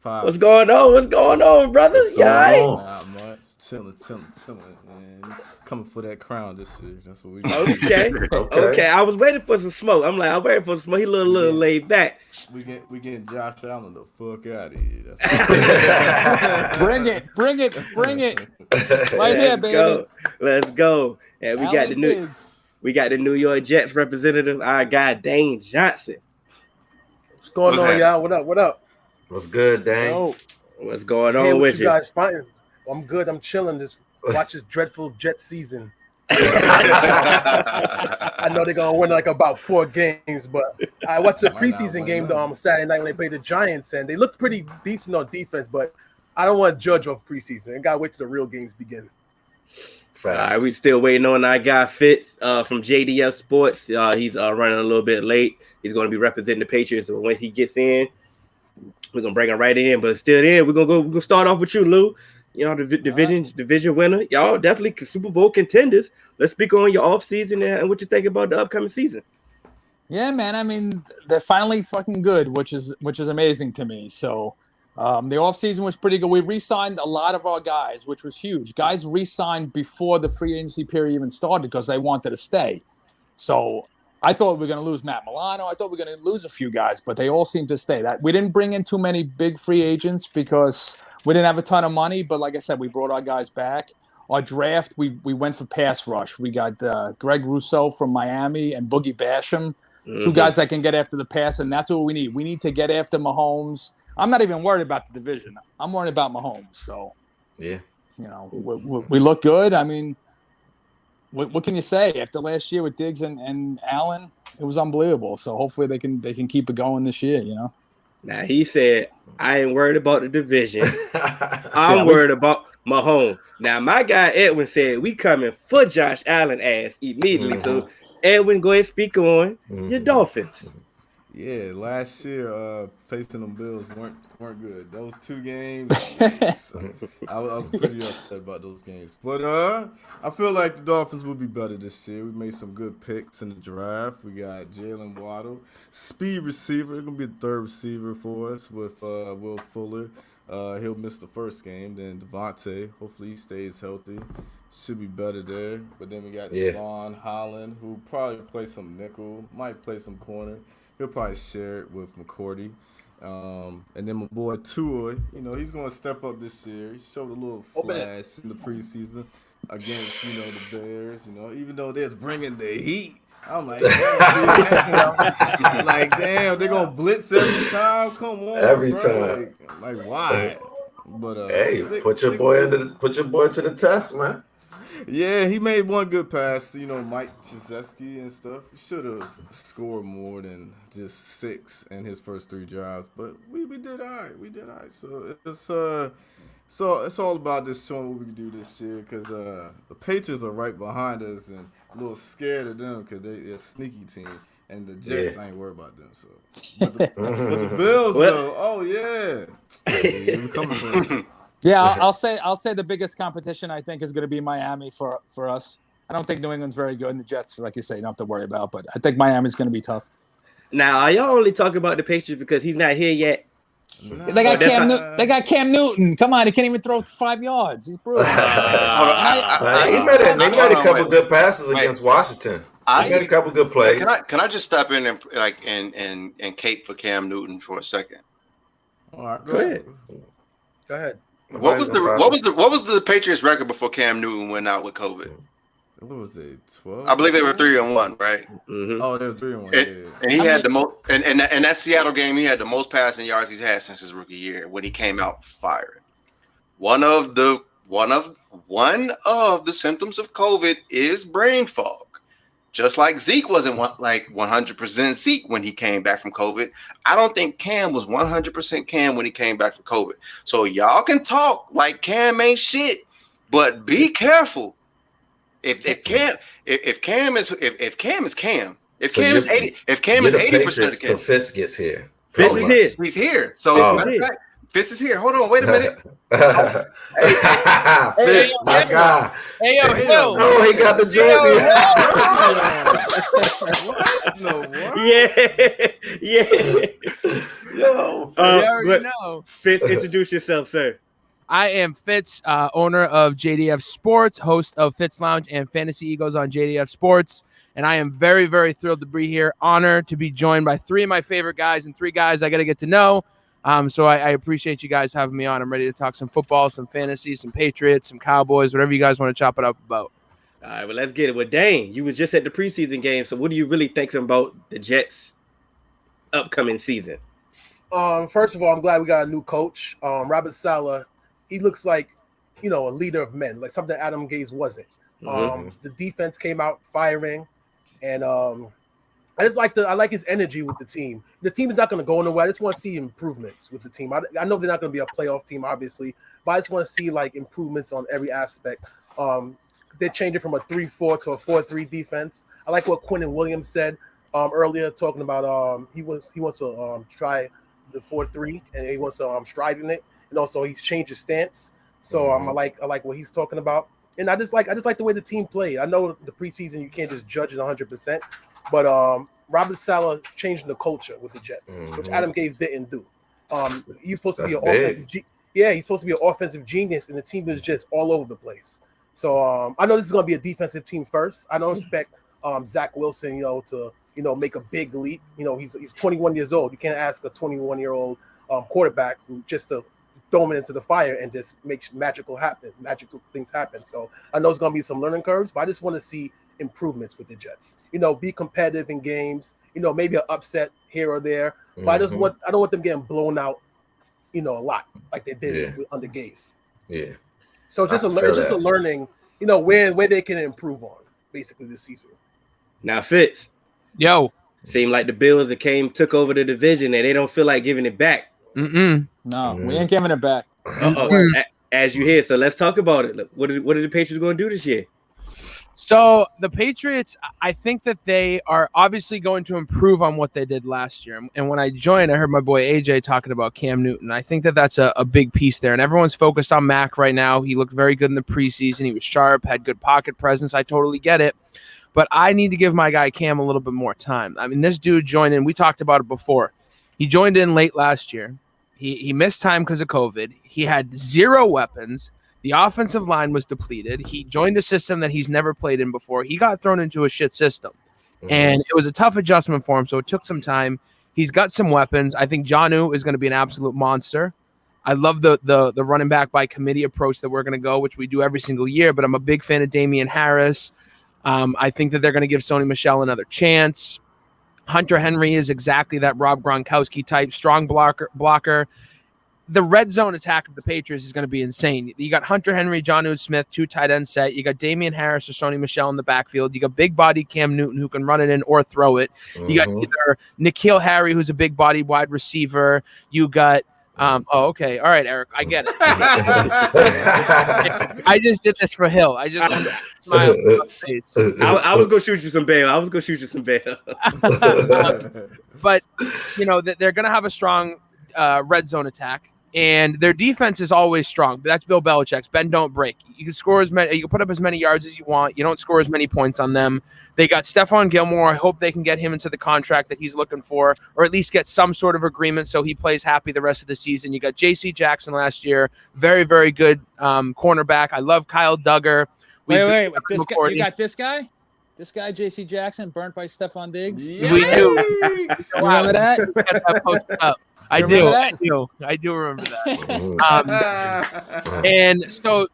What's going on, brother? Not much. Chilling, man. Coming for that crown this year. That's what we do. Okay. I was waiting for some smoke. I'm waiting for some smoke. He a little laid back. We getting Josh Allen the fuck out of here. Bring it. Right here, baby. Let's go. And we got the New York Jets representative, our guy Dane Johnson. What's going on, y'all? What up? What's good, Dane? Yo. What's going on with you? Guys fighting? I'm good. I'm chilling. Watch this dreadful Jet season. I know they're gonna win like about 4 games, but I watched the preseason game Saturday night when they played the Giants, and they looked pretty decent on defense. But I don't want to judge off preseason. I gotta wait till the real games begin. All right, we still waiting on our guy Fitz from JDF Sports. He's running a little bit late. He's going to be representing the Patriots. So once he gets in, we're gonna bring him right in. But still, we're gonna start off with you, Lou. You know, the division winner. Y'all definitely Super Bowl contenders. Let's speak on your off season and what you think about the upcoming season. Yeah, man. I mean, they're finally fucking good, which is amazing to me. So the off season was pretty good. We re-signed a lot of our guys, which was huge. Guys re-signed before the free agency period even started because they wanted to stay. So I thought we were going to lose Matt Milano. I thought we were going to lose a few guys, but they all seemed to stay. That we didn't bring in too many big free agents because we didn't have a ton of money. But like I said, we brought our guys back. Our draft, we went for pass rush. We got Greg Rousseau from Miami and Boogie Basham, 2 guys that can get after the pass, and that's what we need. We need to get after Mahomes. I'm not even worried about the division. I'm worried about Mahomes. So, yeah, you know, we look good. I mean, what can you say? After last year with Diggs and Allen, it was unbelievable. So hopefully they can keep it going this year, you know? Now he said, I ain't worried about the division. I'm worried about Mahomes. Now my guy Edwin said we coming for Josh Allen ass immediately. So Edwin, go ahead and speak on your Dolphins. Yeah, last year facing them Bills weren't good. Those 2 games, I was pretty upset about those games. But I feel like the Dolphins will be better this year. We made some good picks in the draft. We got Jalen Waddle, speed receiver. It's gonna be the 3rd receiver for us with Will Fuller. He'll miss the first game. Then Devontae, hopefully he stays healthy. Should be better there. But then we got Javon Holland, who probably play some nickel, might play some corner. He'll probably share it with McCourty. And then my boy Tua, he's going to step up this year. He showed a little flash in the preseason against, the Bears. Even though they're bringing the heat, I'm like, damn, they're going to blitz every time? Come on, every time. Like why? But hey, put your boy to the test, man. Yeah, he made one good pass to, Mike Krzyzewski and stuff. He should have scored more than just 6 in his first 3 drives, but we did all right. We did all right. So it's all about this showing what we can do this year because the Patriots are right behind us and a little scared of them because they're a sneaky team. And the Jets, I ain't worried about them. So, but the Bills, though, oh yeah, we're coming for them. Yeah, I'll say the biggest competition I think is going to be Miami for us. I don't think New England's very good, and the Jets, like you say, you don't have to worry about. But I think Miami's going to be tough. Now, are y'all only talking about the Patriots because he's not here yet? They got Cam Newton. Come on, he can't even throw 5 yards. He's brutal. He made a couple good passes against Washington. He made a couple good plays. Can I just step in and cape for Cam Newton for a second? All right, go ahead. Go ahead. What was the Patriots record before Cam Newton went out with COVID? What was it? 12? I believe they were 3-1, right? Mm-hmm. Oh, they were 3-1. And he had the most. And that Seattle game, he had the most passing yards he's had since his rookie year when he came out firing. One of the symptoms of COVID is brain fog. Just like Zeke wasn't 100% Zeke when he came back from COVID, I don't think Cam was 100% Cam when he came back from COVID. So y'all can talk like Cam ain't shit, but be careful. If Cam is Cam, if Cam is 80% of Cam, Fitz gets here. Fitz is here. He's here. So Fitz is here. Hold on, wait a minute. Fitz, my guy. Hey, yo. Oh, he got the jersey. Yeah. Yo. You already know. Fitz, introduce yourself, sir. I am Fitz, owner of JDF Sports, host of Fitz Lounge and Fantasy Eagles on JDF Sports. And I am very, very thrilled to be here. Honored to be joined by 3 of my favorite guys and 3 guys I got to get to know. So I appreciate you guys having me on. I'm ready to talk some football, some fantasy, some Patriots, some Cowboys, whatever you guys want to chop it up about. All right, well, let's get it. Well, Dane, you was just at the preseason game, so what do you really think about the Jets' upcoming season? First of all, I'm glad we got a new coach. Robert Saleh, he looks like, a leader of men, like something Adam Gase wasn't. The defense came out firing, and I like his energy with the team. The team is not going to go nowhere. I just want to see improvements with the team. I know they're not going to be a playoff team, obviously, but I just want to see improvements on every aspect. They're changing from a 3-4 to a 4-3 defense. I like what Quentin Williams said earlier, talking about he wants to try the 4-3 and he wants to strive in it, and also he's changed his stance. So I like what he's talking about, and I just like the way the team played. I know the preseason you can't just judge it 100%. But Robert Saleh changed the culture with the Jets, which Adam Gase didn't do. He's supposed to be an offensive he's supposed to be an offensive genius, and the team is just all over the place. So I know this is going to be a defensive team first. I don't expect Zach Wilson, to make a big leap. He's 21 years old. You can't ask a 21-year-old quarterback who just to throw him into the fire and just make magical things happen. So I know it's going to be some learning curves, but I just want to see improvements with the Jets. Be competitive in games. Maybe an upset here or there. But I don't want them getting blown out. A lot like they did under Gase. Yeah. So it's just a learning. Where they can improve on basically this season. Now, Fitz. Yo. Seemed like the Bills that took over the division and they don't feel like giving it back. No, we ain't giving it back. As you hear, so let's talk about it. Look, what are the Patriots going to do this year? So the Patriots, I think that they are obviously going to improve on what they did last year. And when I joined, I heard my boy AJ talking about Cam Newton. I think that that's a big piece there. And everyone's focused on Mac right now. He looked very good in the preseason. He was sharp, had good pocket presence. I totally get it. But I need to give my guy Cam a little bit more time. I mean, this dude joined in. We talked about it before. He joined in late last year. He missed time because of COVID. He had 0 weapons. The offensive line was depleted. He joined a system that he's never played in before. He got thrown into a shit system. And it was a tough adjustment for him, so it took some time. He's got some weapons. I think Jonnu is going to be an absolute monster. I love the running back by committee approach that we're going to go, which we do every single year, but I'm a big fan of Damian Harris. I think that they're going to give Sony Michel another chance. Hunter Henry is exactly that Rob Gronkowski type, strong blocker. The red zone attack of the Patriots is going to be insane. You got Hunter Henry, Jonnu Smith, 2 tight end set. You got Damian Harris or Sony Michel in the backfield. You got big body Cam Newton who can run it in or throw it. You got either N'Keal Harry, who's a big body wide receiver. You got okay. All right, Eric, I get it. I just did this for Hill. I just wanted to smile on my face. I was going to shoot you some bail. But, they're going to have a strong red zone attack. And their defense is always strong. That's Bill Belichick's. Bend, don't break. You can score you can put up as many yards as you want. You don't score as many points on them. They got Stephon Gilmore. I hope they can get him into the contract that he's looking for, or at least get some sort of agreement so he plays happy the rest of the season. You got J.C. Jackson last year. Very, very good cornerback. I love Kyle Duggar. Wait. You got this guy? This guy, J.C. Jackson, burnt by Stephon Diggs? Yikes. We do. Remember that? Get that posted up. I do remember that. And so,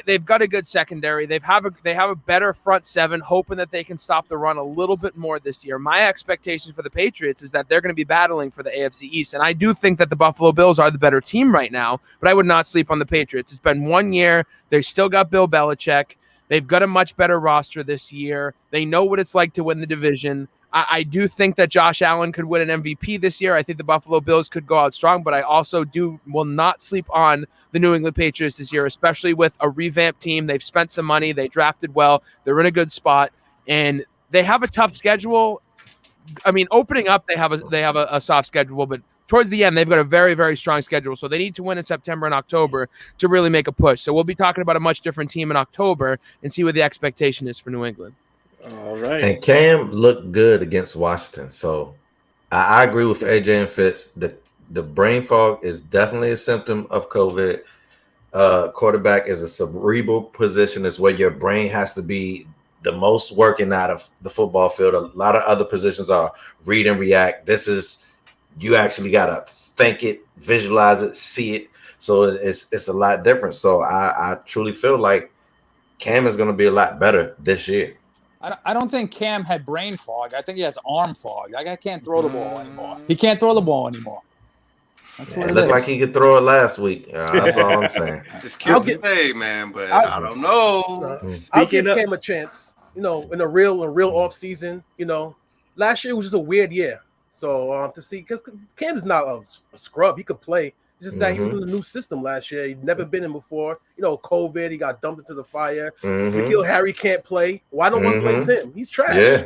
they've got a good secondary. They have a better front seven, hoping that they can stop the run a little bit more this year. My expectations for the Patriots is that they're going to be battling for the AFC East. And I do think that the Buffalo Bills are the better team right now, but I would not sleep on the Patriots. It's been 1 year. They still got Bill Belichick. They've got a much better roster this year. They know what it's like to win the division. I do think that Josh Allen could win an MVP this year. I think the Buffalo Bills could go out strong, but I also will not sleep on the New England Patriots this year, especially with a revamped team. They've spent some money. They drafted well. They're in a good spot, and they have a tough schedule. I mean, opening up, they have a soft schedule, but towards the end, they've got a very, very strong schedule. So they need to win in September and October to really make a push. So we'll be talking about a much different team in October and see what the expectation is for New England. All right. And Cam looked good against Washington. So I agree with AJ and Fitz. The brain fog is definitely a symptom of COVID. Quarterback is a cerebral position. Is where your brain has to be the most working out of the football field. A lot of other positions are read and react. This is, you actually got to think it, visualize it, see it. So it's a lot different. So I truly feel like Cam is going to be a lot better this year. I don't think Cam had brain fog. I think he has arm fog. That guy can't throw the ball anymore. He can't throw the ball anymore. That's what it looked is. like he could throw it last week. That's all I'm saying. It's cute to say, man, but I don't know. I'll give Cam a chance. In a real off season. Last year was just a weird year. So to see, because Cam is not a scrub, he could play. It's just that he was in the new system last year. He'd never been in before. COVID, he got dumped into the fire. N'Keal Harry can't play. Why don't one plays him? He's trash. Yeah,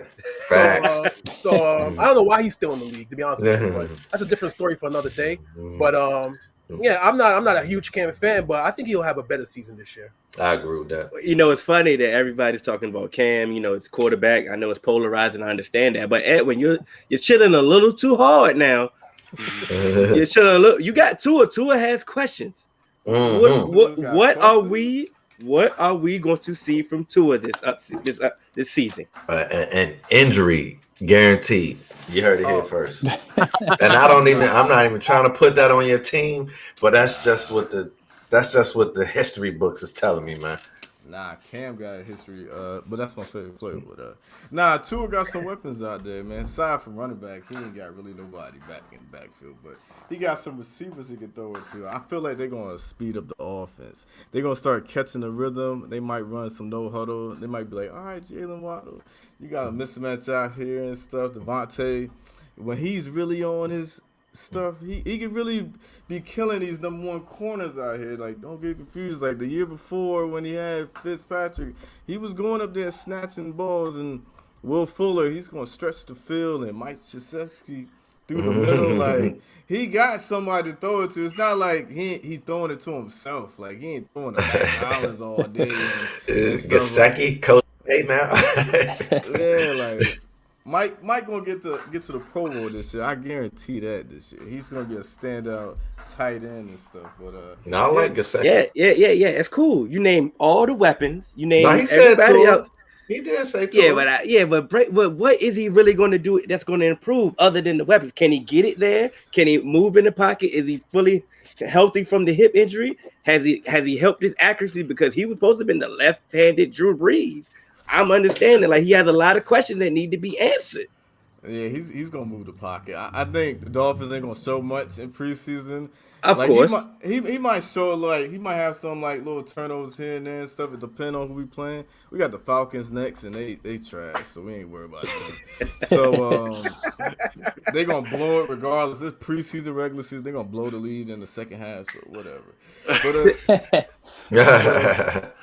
facts. So I don't know why he's still in the league, to be honest with you. But that's a different story for another day. But I'm not a huge Cam fan, but I think he'll have a better season this year. I agree with that. It's funny that everybody's talking about Cam. It's quarterback. I know it's polarizing. I understand that. But Edwin, you're chilling a little too hard now. You're chilling a little. You got Tua. Tua has questions. What are we going to see from Tua this season? An injury guaranteed. You heard it here first. And I'm not even trying to put that on your team, but that's just what the history books is telling me, man. Nah, Cam got a history, but that's my favorite player. But Tua got some weapons out there, man. Aside from running back, he ain't got really nobody back in the backfield, but he got some receivers he can throw it to. I feel like they're gonna speed up the offense. They're gonna start catching the rhythm. They might run some no huddle. They might be like, all right, Jalen Waddle, you got a mismatch out here and stuff. Devontae, when he's really on his stuff, he can really be killing these number one corners out here. Like, don't get confused. Like the year before when he had Fitzpatrick, he was going up there snatching balls, and Will Fuller, he's gonna stretch the field, and Mike Krzyzewski through the middle. Like, he got somebody to throw it to. It's not like he's throwing it to himself. Like, he ain't throwing it to Mac Hollins all day. Krzyzewski, coach, hey now. Yeah, like. Mike gonna get to the Pro Bowl this year. I guarantee that this year. He's gonna be a standout tight end and stuff. But no, I like Gesicki. Yeah. It's cool. You name all the weapons. You name he everybody else. He did say to but what is he really going to do that's going to improve other than the weapons? Can he get it there? Can he move in the pocket? Is he fully healthy from the hip injury? Has he helped his accuracy, because he was supposed to have been the left-handed Drew Brees? I'm understanding, like, he has a lot of questions that need to be answered. Yeah, he's gonna move the pocket. I think the Dolphins ain't gonna show much in preseason. Of course, he might show, like, he might have some like little turnovers here and there and stuff. It depends on who we playing. We got the Falcons next, and they trash, so we ain't worried about that. So they gonna blow it regardless. This preseason, regular season, they gonna blow the lead in the second half. So whatever.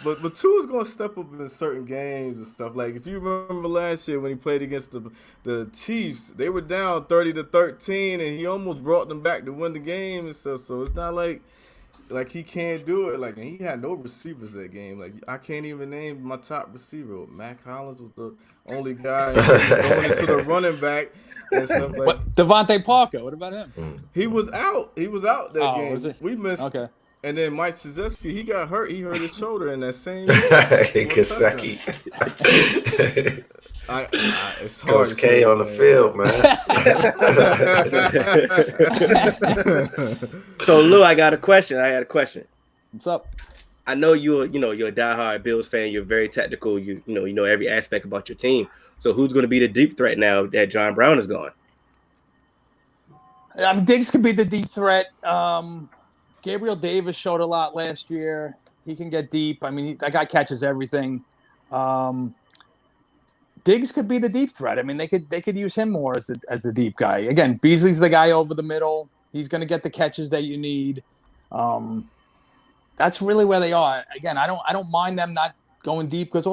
But Tua's gonna step up in certain games and stuff. Like, if you remember last year when he played against the Chiefs, they were down 30-13, and he almost brought them back to win the game and stuff. So it's not like he can't do it. Like, and he had no receivers that game. Like, I can't even name my top receiver. Mac Hollins was the only guy going into the running back and stuff like. What, Devontae Parker? What about him? He was out. He was out that game. Was he? We missed. Okay. And then Mike Krzyzewski, he got hurt. He hurt his shoulder in that same Gesicki. It's hard. Coach K on the field, man. So, Lou, I got a question. What's up? I know you're a diehard Bills fan. You're very technical. You know every aspect about your team. So, who's going to be the deep threat now that John Brown is gone? Diggs could be the deep threat. Gabriel Davis showed a lot last year. He can get deep. I mean, that guy catches everything. Diggs could be the deep threat. I mean, they could use him more as the deep guy. Again, Beasley's the guy over the middle. He's going to get the catches that you need. That's really where they are. Again, I don't mind them not going deep, because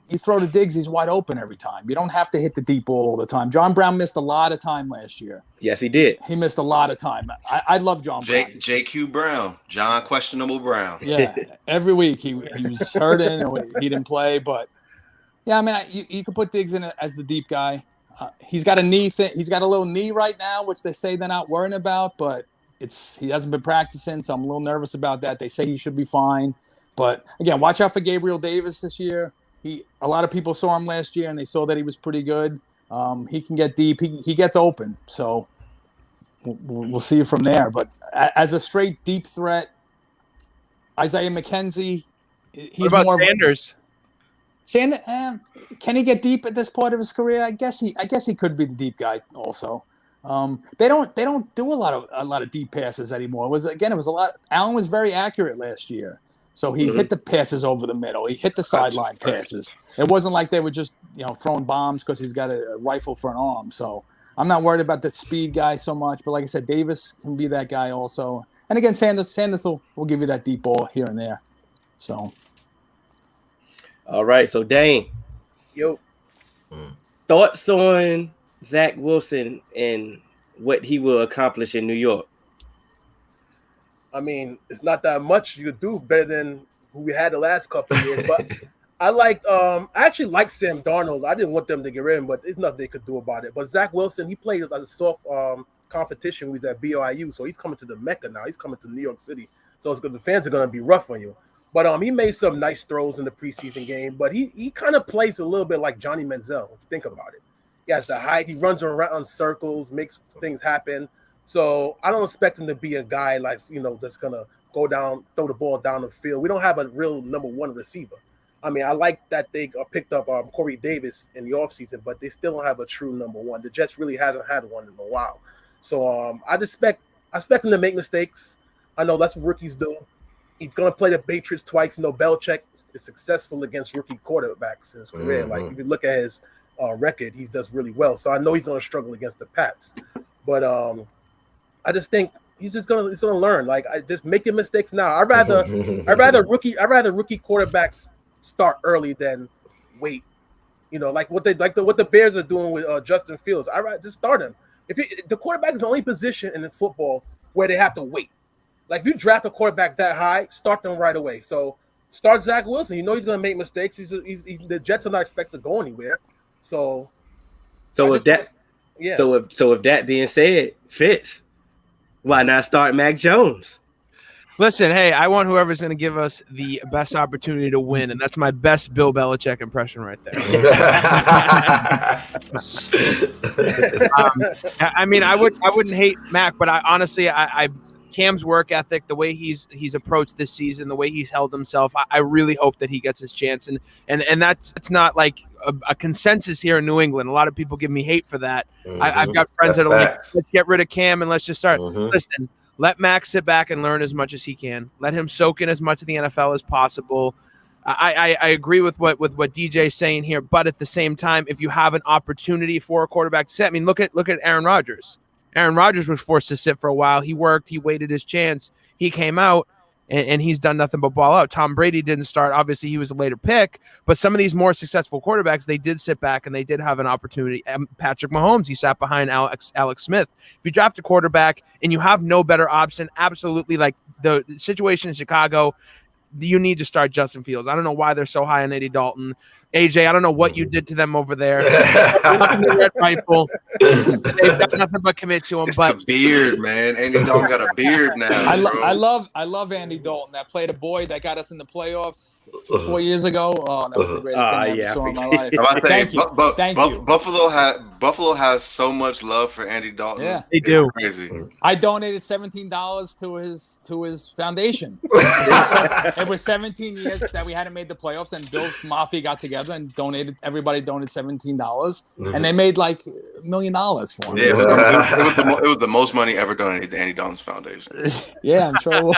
you throw to Diggs, he's wide open every time. You don't have to hit the deep ball all the time. John Brown missed a lot of time last year. Yes, he did. He missed a lot of time. I love John Brown. JQ Brown, John Questionable Brown. Yeah, every week he was hurting or he didn't play, but yeah, I mean, you could put Diggs in as the deep guy. He's got a knee thing. He's got a little knee right now, which they say they're not worrying about, but he hasn't been practicing, so I'm a little nervous about that. They say he should be fine. But again, watch out for Gabriel Davis this year. A lot of people saw him last year, and they saw that he was pretty good. He can get deep. He gets open. So we'll see from there. But as a straight deep threat, Isaiah McKenzie. What about Sanders? Sanders, can he get deep at this point of his career? I guess he could be the deep guy also. They don't do a lot of deep passes anymore. It was a lot. Allen was very accurate last year. So he hit the passes over the middle. He hit the sideline passes. It wasn't like they were just throwing bombs because he's got a rifle for an arm. So I'm not worried about the speed guy so much. But like I said, Davis can be that guy also. And again, Sanders will give you that deep ball here and there. So. All right. So Dane. Yo. Thoughts on Zach Wilson and what he will accomplish in New York? I mean, it's not that much you could do better than who we had the last couple of years. But I actually liked Sam Darnold. I didn't want them to get rid of him, but there's nothing they could do about it. But Zach Wilson, he played like a soft competition when he was at BYU, so he's coming to the Mecca now. He's coming to New York City, so it's good. The fans are going to be rough on you. But he made some nice throws in the preseason game. But he kind of plays a little bit like Johnny Manziel. If you think about it, he has the height. He runs around in circles, makes things happen. So I don't expect him to be a guy like, that's going to go down, throw the ball down the field. We don't have a real number one receiver. I mean, I like that they picked up Corey Davis in the offseason, but they still don't have a true number one. The Jets really hasn't had one in a while. So I expect him to make mistakes. I know that's what rookies do. He's going to play the Patriots twice. Belichick is successful against rookie quarterbacks in his career. Like, if you look at his record, he does really well. So I know he's going to struggle against the Pats. But I just think he's going to learn. Like, I just making mistakes now. I'd rather rookie quarterbacks start early than wait. Like what the Bears are doing with Justin Fields. I'd rather just start him. The quarterback is the only position in football where they have to wait. Like, if you draft a quarterback that high, start them right away. So start Zach Wilson. He's going to make mistakes. The Jets are not expected to go anywhere. So if that being said, Fitz, why not start Mac Jones? Listen, hey, I want whoever's going to give us the best opportunity to win, and that's my best Bill Belichick impression right there. I mean, I wouldn't hate Mac, but I Cam's work ethic, the way he's approached this season, the way he's held himself, I really hope that he gets his chance, and that's not like a consensus here in New England. A lot of people give me hate for that. I've got friends that are like, let's get rid of Cam and let's just start. Listen. Let Max sit back and learn as much as he can. Let him soak in as much of the NFL as possible. I agree with what DJ's saying here, but at the same time, if you have an opportunity for a quarterback to sit, I mean, look at Aaron Rodgers. Aaron Rodgers was forced to sit for a while. He worked. He waited his chance. He came out, and he's done nothing but ball out. Tom Brady didn't start. Obviously, he was a later pick, but some of these more successful quarterbacks, they did sit back, and they did have an opportunity. Patrick Mahomes, he sat behind Alex Smith. If you draft a quarterback and you have no better option, absolutely, like the situation in Chicago, you need to start Justin Fields. I don't know why they're so high on Andy Dalton. AJ, I don't know what you did to them over there. Red rifle. They've got nothing but commit to him. It's the beard, man. Andy Dalton got a beard now. I love Andy Dalton. That played a boy that got us in the playoffs 4 years ago. Oh, that was the greatest thing I ever saw in my life. Thank you. Thank you. Buffalo has so much love for Andy Dalton. Yeah, they do. Crazy. I donated $17 to his foundation. It was 17 years that we hadn't made the playoffs, and Bill's Mafia got together and everybody donated $17, and they made like $1 million for him. Yeah, it was the most money ever donated to Andy Dalton's foundation. Yeah, I'm sure it was.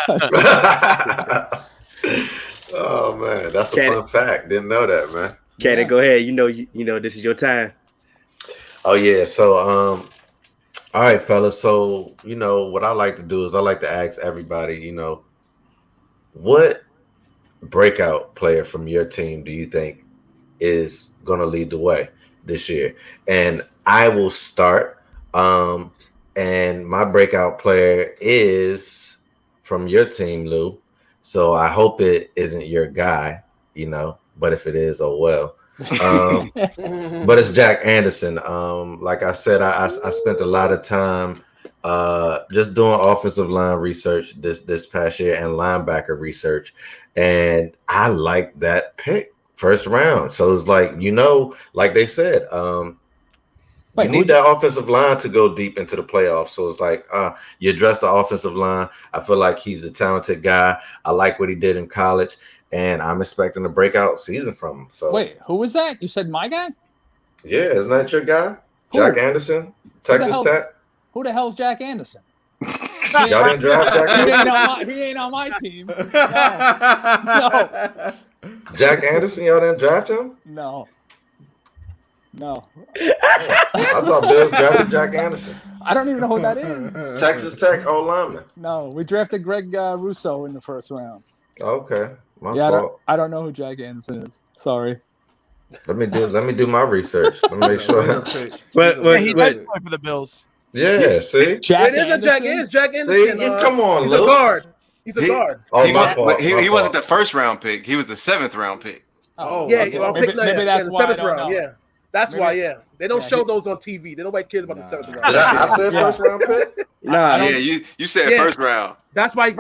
Oh man, that's a fun fact. Didn't know that, man. Cannon, go ahead. You know this is your time. Oh yeah. So all right, fellas. So what I like to do is I like to ask everybody, what breakout player from your team do you think is going to lead the way this year? And I will start. And my breakout player is from your team, Lou. So I hope it isn't your guy, but if it is, oh well. But it's Jack Anderson. Like I said, I spent a lot of time just doing offensive line research this past year and linebacker research, and I like that pick. First round. So it's like, like they said, you need that offensive line to go deep into the playoffs. So it's like, you address the offensive line. I feel like he's a talented guy. I like what he did in college, and I'm expecting a breakout season from him. So wait, who was that? You said my guy? Yeah, isn't that your guy? Who? Jack Anderson, Texas Tech. Who the hell's Jack Anderson? Y'all didn't draft Jack Anderson? He ain't on my team. No. Jack Anderson, y'all didn't draft him? No. I thought Bills drafted Jack Anderson. I don't even know who that is. Texas Tech O-lineman. No, we drafted Greg Russo in the first round. Okay, my fault. I don't know who Jack Anderson is. Sorry. Let me do my research. Let me make sure. He does play for the Bills. Yeah, see? Jack Anderson. See? Come on, he's Lou. a guard. He's a guard. He wasn't the first round pick. He was the 7th round pick. Maybe that's why 7th round. Yeah, that's why. Yeah, they don't show those on TV. They don't care about the 7th round. I said first round pick. You said first round. That's why he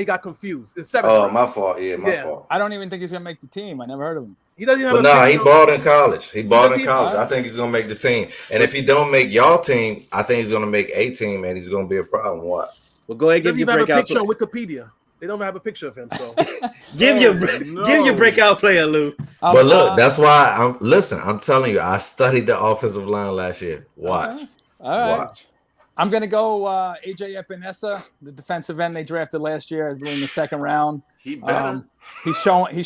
got confused. It's 7th. Oh, my fault. Yeah, my fault. I don't even think he's gonna make the team. I never heard of him. He doesn't have. He balled in college. I think he's gonna make the team. And if he don't make y'all team, I think he's gonna make a team, and he's gonna be a problem. What? Well, go ahead and give your breakout. Picture on Wikipedia. They don't have a picture of him. So give your breakout player, Lou. But look, that's why I'm telling you, I studied the offensive line last year. Watch. All right. Watch. I'm gonna go AJ Epinesa, the defensive end they drafted last year, in the second round. He better. He's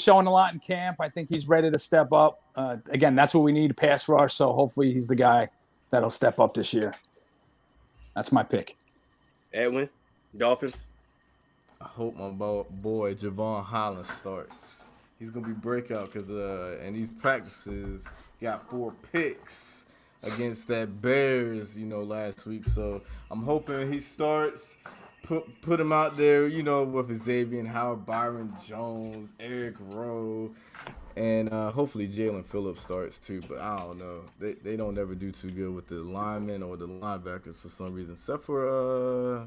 showing a lot in camp. I think he's ready to step up. Again, that's what we need, pass rush. So hopefully he's the guy that'll step up this year. That's my pick. Edwin, Dolphins. I hope my boy Javon Holland starts. He's gonna be breakout because in these practices got 4 picks against that Bears, last week. So I'm hoping he starts. Put him out there, with Xavier Howard, Byron Jones, Eric Rowe, and hopefully Jalen Phillips starts too. But I don't know. They don't ever do too good with the linemen or the linebackers for some reason, except for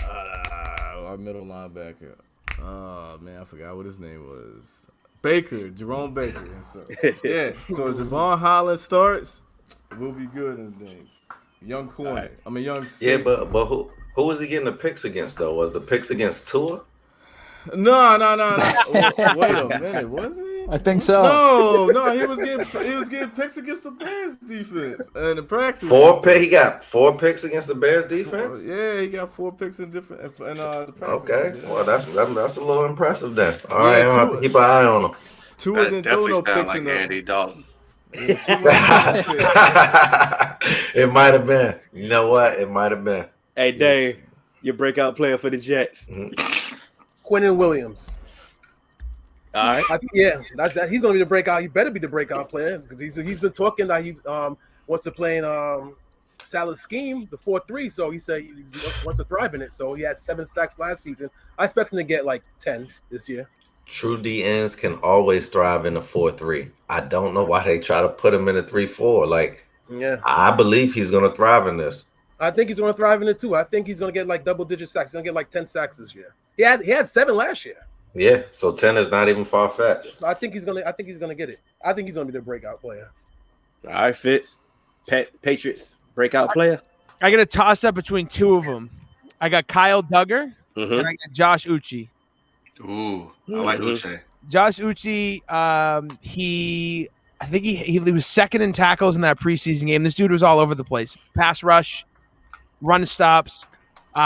our middle linebacker. Oh man, I forgot what his name was. Jerome Baker. And so, yeah, so if Javon Holland starts, we'll be good in things. Young corner. Right. I mean, young. Yeah, but who was he getting the picks against though? Was the picks against Tua? No. Wait a minute, was he? I think so. No, he was getting picks against the Bears defense in the practice. He got 4 picks against the Bears defense. Yeah, he got 4 picks in the practice. Okay, well that's a little impressive then. All right, I'll have to keep an eye on him. Tua didn't definitely sound like Andy Dalton. It might have been. You know what? It might have been. Hey, Dane, your breakout player for the Jets. Quinnen Williams. All right. He's going to be the breakout. He better be the breakout player because he's been talking that he wants to play in Salah's scheme, the 4-3. So he said he wants to thrive in it. So he had 7 sacks last season. I expect him to get like 10 this year. True DNs can always thrive in a 4-3. I don't know why they try to put him in a 3-4. I believe he's going to thrive in this. I think he's going to thrive in it too. I think he's going to get like double-digit sacks. He's going to get like 10 sacks this year. He had 7 last year. Yeah, so 10 is not even far-fetched. I think he's gonna get it. I think he's gonna be the breakout player. All right, Fitz. Patriots breakout player. I got a toss up between 2 of them. I got Kyle Duggar and I got Josh Uche. Ooh, I like Uche. Josh Uche, I think he was second in tackles in that preseason game. This dude was all over the place. Pass rush, run stops.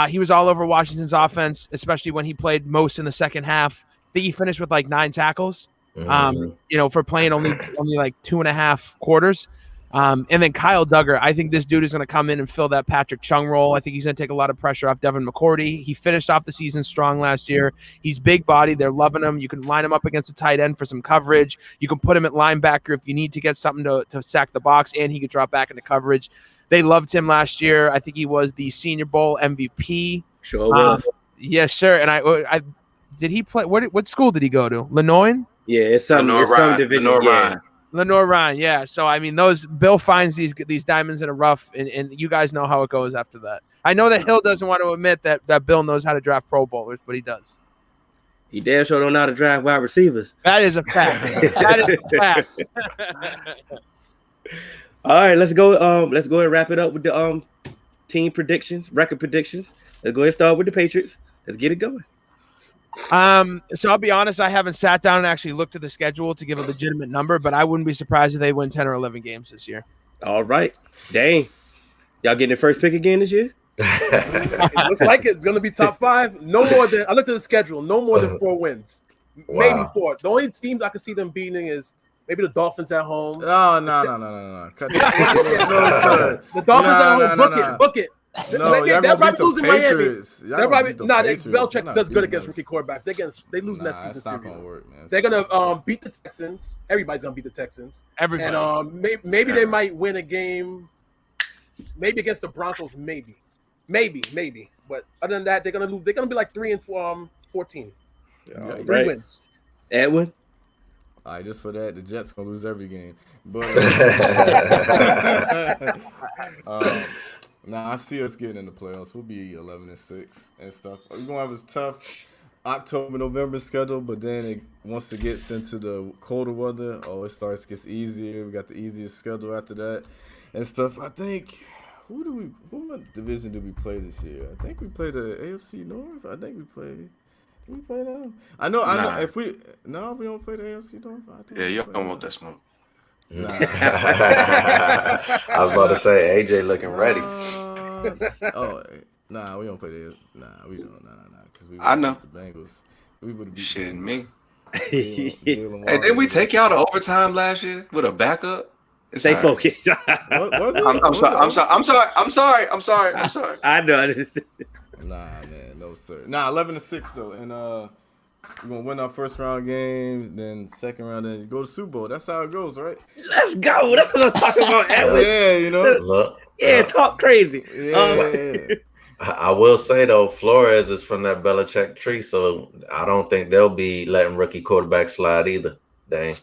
He was all over Washington's offense, especially when he played most in the second half. I think he finished with like 9 tackles, for playing only like 2.5 quarters. And then Kyle Duggar, I think this dude is going to come in and fill that Patrick Chung role. I think he's going to take a lot of pressure off Devin McCourty. He finished off the season strong last year. He's big body. They're loving him. You can line him up against a tight end for some coverage. You can put him at linebacker if you need to get something to sack the box, and he could drop back into coverage. They loved him last year. I think he was the Senior Bowl MVP. Sure was. Yes, sir. And I did he play? What school did he go to? Lenoir? Yeah, it's some division. Lenoir Ryan. Yeah. So I mean, Bill finds these diamonds in a rough, and you guys know how it goes after that. I know that Hill doesn't want to admit that Bill knows how to draft Pro Bowlers, but he does. He damn sure don't know how to draft wide receivers. That is a fact. That is a fact. All right, let's go. Let's go and wrap it up with the team predictions, record predictions. Let's go ahead and start with the Patriots. Let's get it going. So I'll be honest, I haven't sat down and actually looked at the schedule to give a legitimate number, but I wouldn't be surprised if they win 10 or 11 games this year. All right, dang, y'all getting the first pick again this year? It looks like it's gonna be top 5. No more than I looked at the schedule. No more than 4 wins. Maybe 4. The only teams I can see them beating is maybe the Dolphins at home. No. The Dolphins at home. Book it. No, they're probably losing Miami. They're probably Belichick does good against rookie quarterbacks. They lose that season series. They're gonna beat the Texans. Everybody's gonna beat the Texans. Everybody. And maybe they might win a game. Maybe against the Broncos. Maybe. But other than that, they're gonna lose. They're gonna be like 3-14. 3 wins. Edwin. All right, just for that, the Jets gonna lose every game. But I see us getting in the playoffs. We'll be 11-6 and stuff. We're gonna have a tough October, November schedule, but then once it gets into the colder weather, gets easier. We got the easiest schedule after that and stuff. I think Who division did we play this year? I think we played the AFC North. I think we played. Did we play them? I know. If we don't play the AFC North. Yeah, you don't want that smoke. Nah. I was about to say AJ looking ready. We don't play the. We don't. Because we. I know. The Bengals. We would have shitting me. Hey, didn't we take y'all to overtime last year with a backup? Stay focused. I'm sorry. I know. Nah, man, no sir. 11-6 though, and we're gonna win our first round game, then second round, then you go to Super Bowl. That's how it goes, right? Let's go. That's what I'm talking about, Edwin. Talk crazy. Yeah. I will say though, Flores is from that Belichick tree, so I don't think they'll be letting rookie quarterbacks slide either. Dang.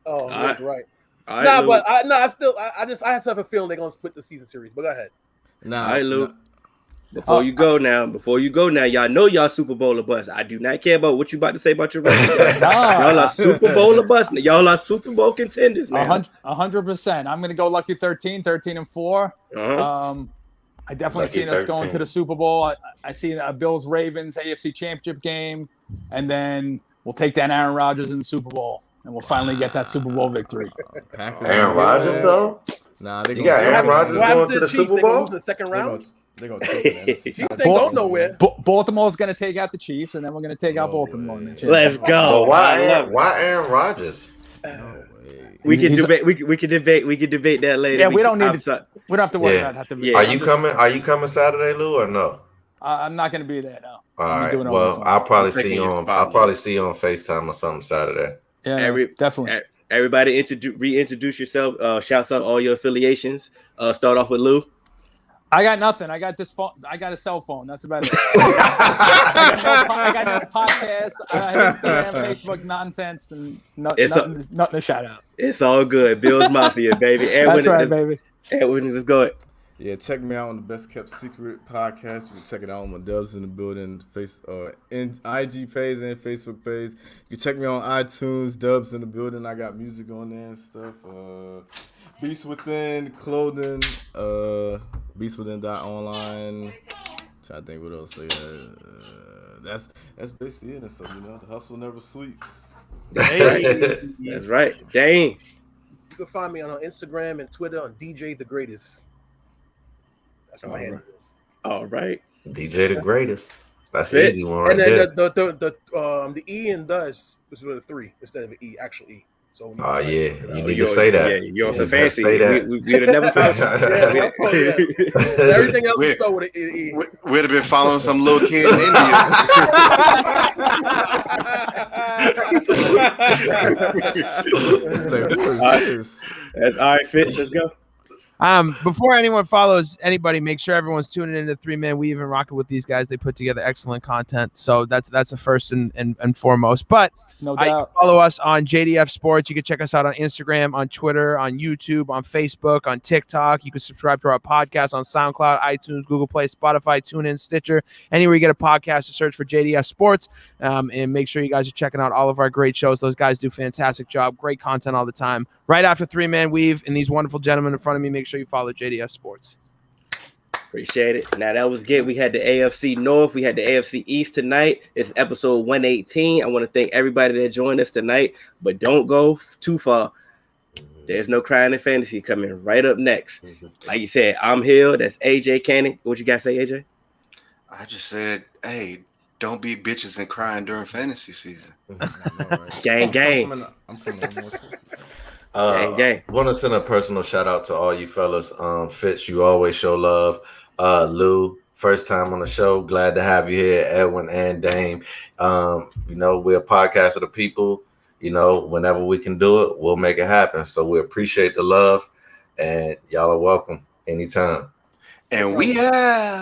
Oh, right. I just have a feeling they're gonna split the season series. But go ahead. All right, Luke. Before you go now, y'all know y'all Super Bowl or bust. I do not care about what you about to say about your record. Y'all are Super Bowl or bust. Y'all are Super Bowl contenders now. 100%. I'm gonna go lucky 13-4. I definitely seen us going to the Super Bowl. I see a Bills Ravens AFC Championship game, and then we'll take down Aaron Rodgers in the Super Bowl, and we'll finally get that Super Bowl victory. Aaron Rodgers though? Nah, you got Aaron Rodgers going to the Super Bowl in the second round. They're gonna take it. Chiefs ain't going nowhere. Baltimore's gonna take out the Chiefs, and then we're gonna take out Baltimore. Let's go. Why Aaron Rodgers? We can debate that later. Yeah, we don't have to worry about that. Are you coming Saturday, Lou, or no? I'm not going to be there. No. All right. Well, I'll probably see you on FaceTime or something Saturday. Yeah, definitely. Everybody reintroduce yourself. Shouts out all your affiliations. Start off with Lou. I got nothing. I got this phone. I got a cell phone. That's about it. I got no podcast. Instagram, Facebook nonsense, and nothing to shout out. It's all good. Bills Mafia, baby. That's right, baby. Edwin, let's go. Yeah, check me out on the Best Kept Secret podcast. You can check it out on my Dubs in the Building IG page and Facebook page. You can check me on iTunes, Dubs in the Building. I got music on there and stuff. Beast Within clothing, beastwithin.online. Trying to think what else. That's basically it. So the hustle never sleeps. That's right. Dane. You can find me on Instagram and Twitter on DJ the Greatest. That's what my handle is. All right. DJ the Greatest. That's the easy one right there. And then the E and the is with a 3 instead of an E, actual E. So you need to say that. Yeah, you're so fancy. We would have never found everything else is spelled with an E. We'd have been following some little kid in India. That's all right, Fitz. Let's go. Before anyone follows anybody, make sure everyone's tuning into 3 Man Weave and rocking with these guys. They put together excellent content, so that's a first and foremost. But no doubt, follow us on JDF Sports. You can check us out on Instagram, on Twitter, on YouTube, on Facebook, on TikTok. You can subscribe to our podcast on SoundCloud, iTunes, Google Play, Spotify, TuneIn, Stitcher. Anywhere you get a podcast, to search for JDF Sports, and make sure you guys are checking out all of our great shows. Those guys do a fantastic job, great content all the time. Right after 3 Man Weave and these wonderful gentlemen in front of me, make sure you follow JDF Sports. Appreciate it. Now that was good. We had the AFC North. We had the AFC East tonight. It's episode 118. I want to thank everybody that joined us tonight, but don't go too far. There's no crying in fantasy coming right up next. Like you said, I'm Hill. That's AJ Cannon. What you got to say, AJ? I just said, hey, don't be bitches and crying during fantasy season. Gang. I want to send a personal shout out to all you fellas. Fitz, you always show love. Lou, first time on the show, glad to have you here. Edwin and Dame. We're a podcast of the people. Whenever we can do it, we'll make it happen. So we appreciate the love, and y'all are welcome anytime. And we have